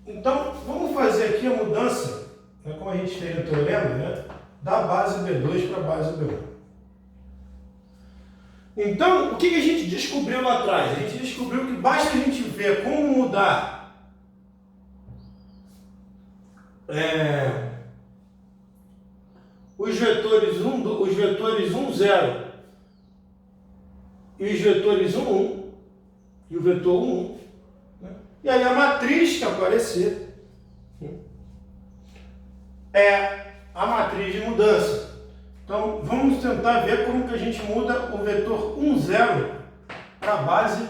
Então, vamos fazer aqui a mudança, né, como a gente fez no teorema, né, da base B2 para a base B1. Então, o que a gente descobriu lá atrás? A gente descobriu que basta a gente ver como mudar os vetores 1, 0 e os vetores 1, 1 e o vetor 1, 1. Né? E aí a matriz que aparecer é a matriz de mudança. Então, vamos tentar ver como que a gente muda o vetor 1, 0 para a base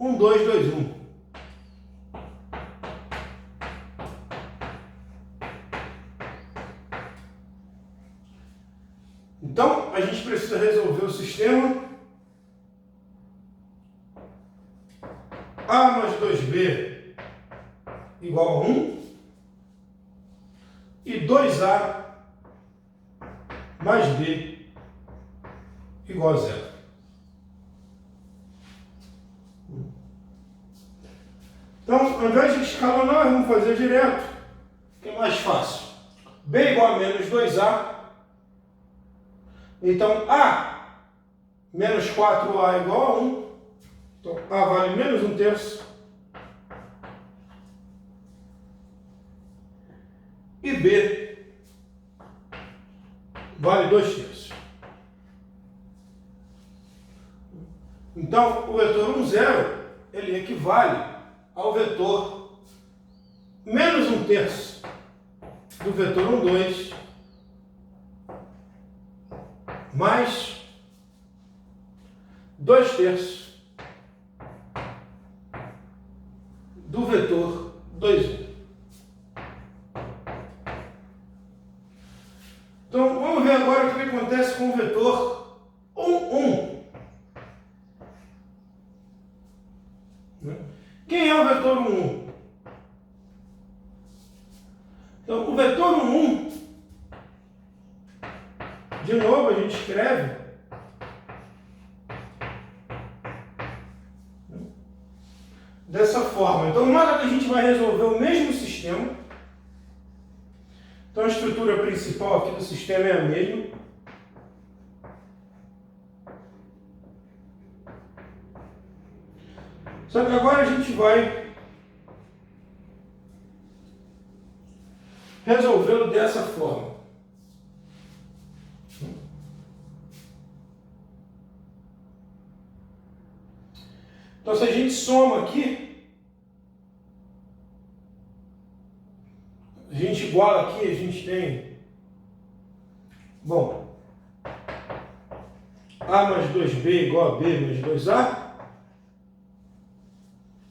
1, 2, 2, 1. Então, a gente precisa resolver o sistema A mais 2B igual a 1 e 2A mais B igual a 0. Então, ao invés de escalonar, vamos fazer direto, que é mais fácil. B igual a menos 2A. Então, A menos 4A igual a 1. Então, A vale menos 1/3. E B vale 2/3. Então, o vetor 1, 0, ele equivale ao vetor menos 1/3 do vetor 1, 2 mais 2/3 do vetor 2, 1. Então, vamos ver agora o que acontece com o vetor 1, 1. 1. Então, o vetor 1, de novo, a gente escreve dessa forma. Então, nota que a gente vai resolver o mesmo sistema. Então, a estrutura principal aqui do sistema é a mesma. Só que agora a gente vai resolvê-lo dessa forma. Então, se a gente soma aqui, a gente iguala aqui, a gente tem, bom, A mais 2B igual a B mais 2A.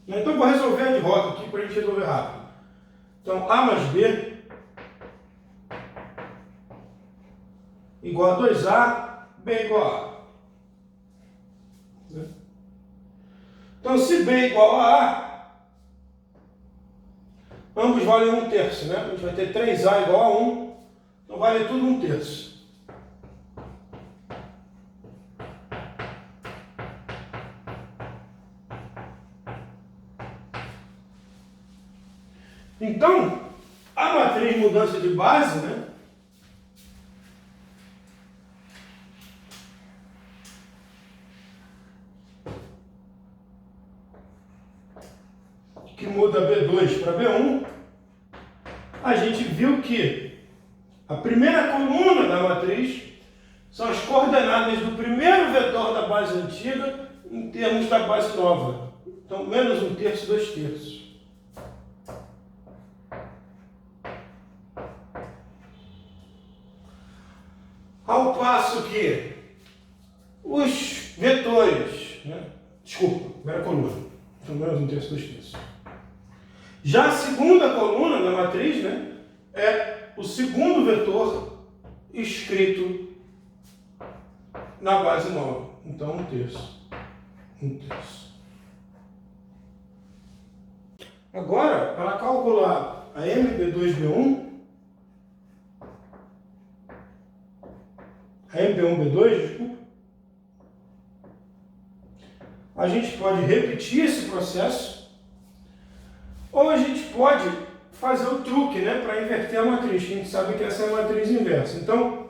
Então, vou resolver a de roda aqui para a gente resolver rápido. Então, A mais B igual a 2A, B igual a A. Então, se B é igual a A, ambos valem 1/3, né? A gente vai ter 3A igual a 1, então vale tudo 1/3. Então, a matriz mudança de base, né? Que muda B2 para B1, a gente viu que a primeira coluna da matriz são as coordenadas do primeiro vetor da base antiga em termos da base nova. Então, menos 1/3, 2/3. Ao passo que os vetores, né? Desculpa, primeira coluna, então menos 1/3, 2/3. Já a segunda coluna da matriz, né, é o segundo vetor escrito na base nova. Então, 1/3. 1/3. Agora, para calcular a MB2B1, a MB1B2, desculpa, a gente pode repetir esse processo, ou a gente pode fazer o truque, né, para inverter a matriz, que a gente sabe que essa é a matriz inversa. Então,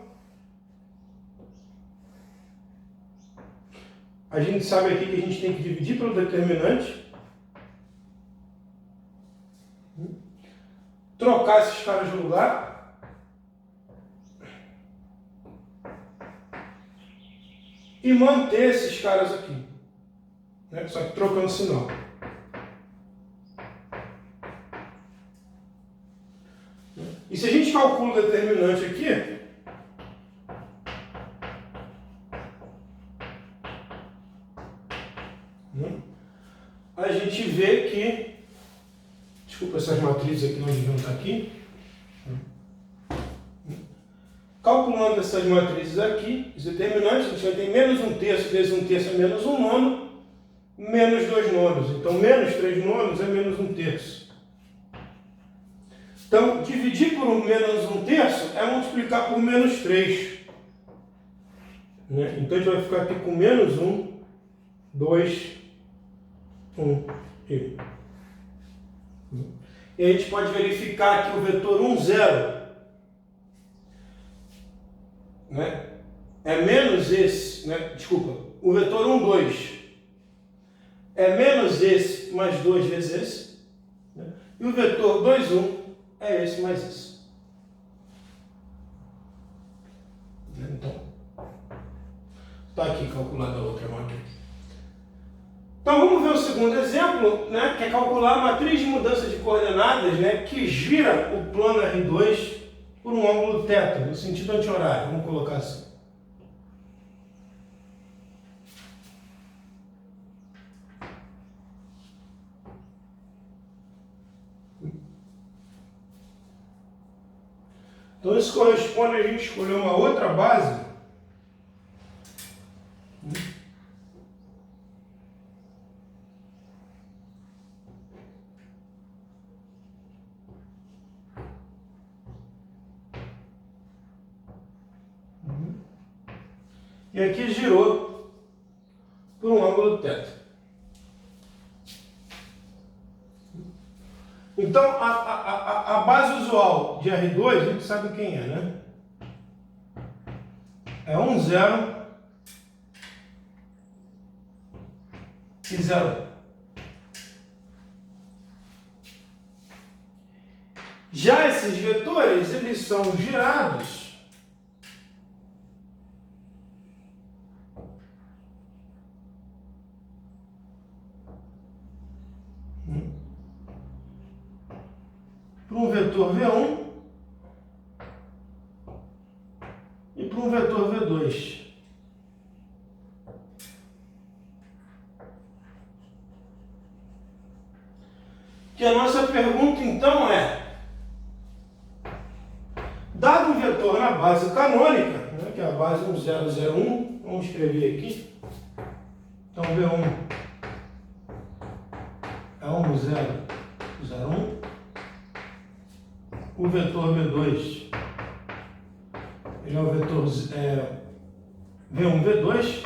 a gente sabe aqui que a gente tem que dividir pelo determinante, trocar esses caras de lugar, e manter esses caras aqui, né, só que trocando sinal. E se a gente calcula o determinante aqui, a gente vê que, desculpa, essas matrizes aqui não deviam estar aqui. Calculando essas matrizes aqui, os determinantes, a gente vai ter menos 1/3 vezes 1/3 é menos 1/9, menos 2/9. Então, menos 3/9 é menos 1/3. Então, dividir por menos 1/3 é multiplicar por menos 3. Né? Então, a gente vai ficar aqui com menos 1, 2, 1 e 1. E a gente pode verificar que o vetor 1, 0, né, é menos esse, né, desculpa, o vetor 1, 2 é menos esse mais 2 vezes esse, né, e o vetor 2, 1 é esse mais esse. Então, está aqui calculada a outra matriz. Então vamos ver o segundo exemplo, né, que é calcular a matriz de mudança de coordenadas, né, que gira o plano R2 por um ângulo θ, no sentido anti-horário, vamos colocar assim. Então isso corresponde a gente escolher uma outra base e aqui girou por um ângulo θ. Então, a base usual de R2, a gente sabe quem é, né? É 1, 0 e 0. Já esses vetores, eles são girados para um vetor V1 e para um vetor V2. Que a nossa pergunta então é: dado um vetor na base canônica, né, que é a base 1, 0, 0, 1, vamos escrever aqui. Então V1 é 1, 0, 0, 1. O vetor V2 ele é o vetor V1, V2.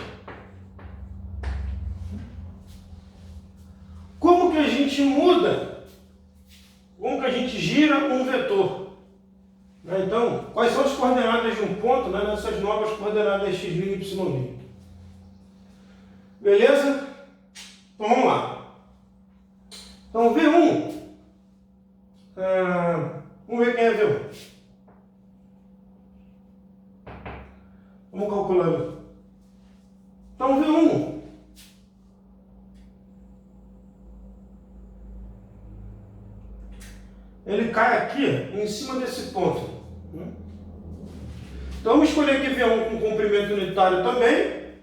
Como que a gente muda? Como que a gente gira um vetor? Então, quais são as coordenadas de um ponto, né, nessas novas coordenadas x', y'? Beleza? Então vamos lá. Então V1. Vamos ver quem é V1. Vamos calcular. Então V1 ele cai aqui em cima desse ponto. Então vamos escolher aqui V1 com comprimento unitário também.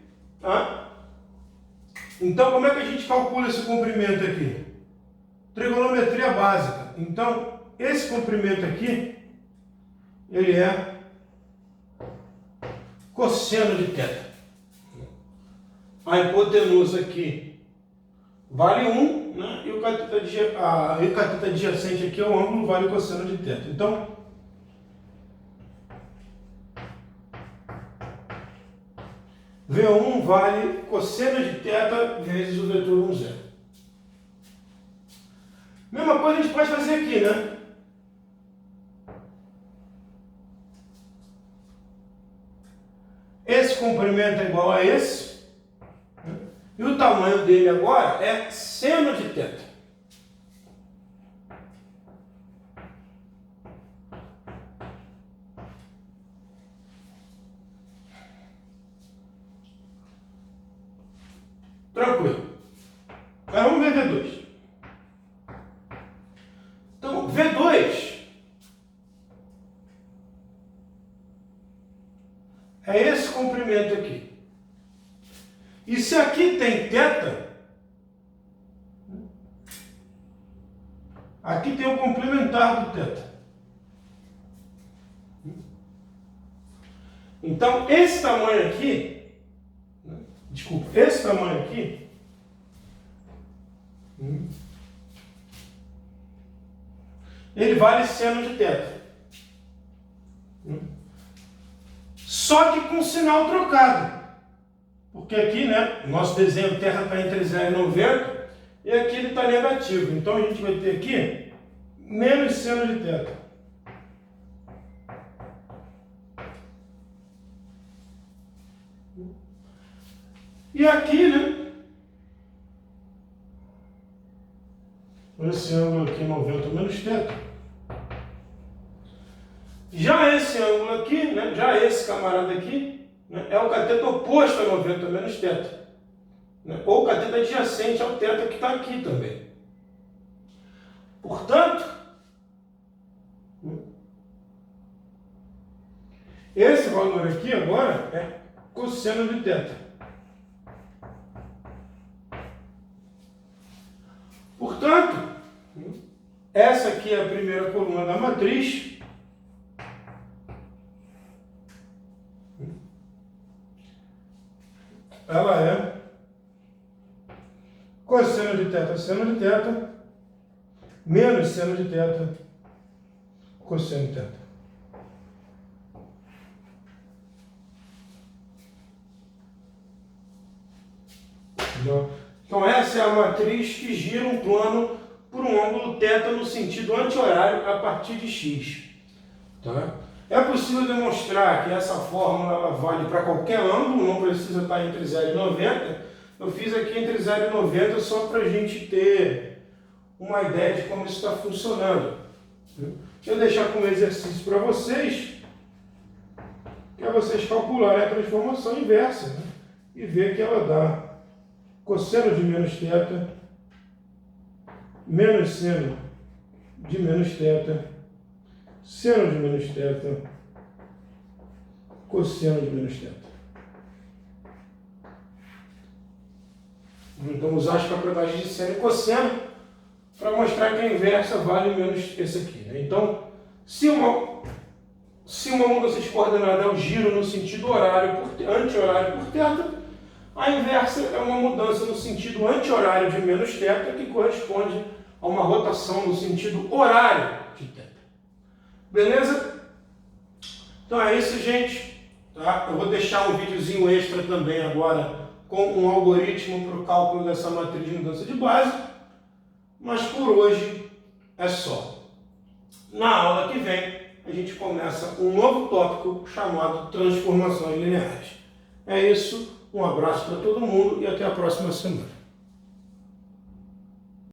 Tá? Então como é que a gente calcula esse comprimento aqui? Trigonometria básica. Então esse comprimento aqui, ele é cosseno de θ. A hipotenusa aqui vale 1, né? E o cateto adjacente aqui é o ângulo, vale cosseno de θ. Então, V1 vale cosseno de θ vezes o vetor 1, 0. Mesma coisa a gente pode fazer aqui, né? Esse comprimento é igual a esse. E o tamanho dele agora é seno de θ. Tranquilo. Agora vamos ver V2. Então, V2 é esse comprimento aqui. E se aqui tem θ, aqui tem o complementar do θ. Então, esse tamanho aqui, esse tamanho aqui, ele vale seno de θ. Só que com sinal trocado. Porque aqui, né, o nosso desenho terra está entre 0 e 90, e aqui ele está negativo. Então a gente vai ter aqui menos seno de θ. E aqui, né, esse ângulo aqui 90 menos θ. Já esse ângulo aqui, né, já esse camarada aqui, né, é o cateto oposto a 90 menos θ. Né, ou o cateto adjacente ao θ que está aqui também. Portanto, esse valor aqui agora é cosseno de θ. Portanto, essa aqui é a primeira coluna da matriz. Ela é cosseno de θ, seno de θ, menos seno de θ, cosseno de θ. Entendeu? Então essa é a matriz que gira um plano por um ângulo θ no sentido anti-horário a partir de x. Tá? É possível demonstrar que essa fórmula ela vale para qualquer ângulo, não precisa estar entre 0 e 90. Eu fiz aqui entre 0 e 90 só para a gente ter uma ideia de como isso está funcionando. Deixa eu deixar como exercício para vocês, que é vocês calcularem a transformação inversa, né? E ver que ela dá cosseno de menos θ menos seno de menos θ, seno de menos θ, cosseno de menos θ. Então, usar as propriedades de seno e cosseno para mostrar que a inversa vale menos esse aqui. Né? Então, se uma mudança de coordenada é o giro no sentido anti-horário por θ, a inversa é uma mudança no sentido anti-horário de menos θ, que corresponde a uma rotação no sentido horário de θ. Beleza? Então é isso, gente. Tá? Eu vou deixar um videozinho extra também agora com um algoritmo para o cálculo dessa matriz de mudança de base. Mas por hoje é só. Na aula que vem, a gente começa um novo tópico chamado transformações lineares. É isso, um abraço para todo mundo e até a próxima semana.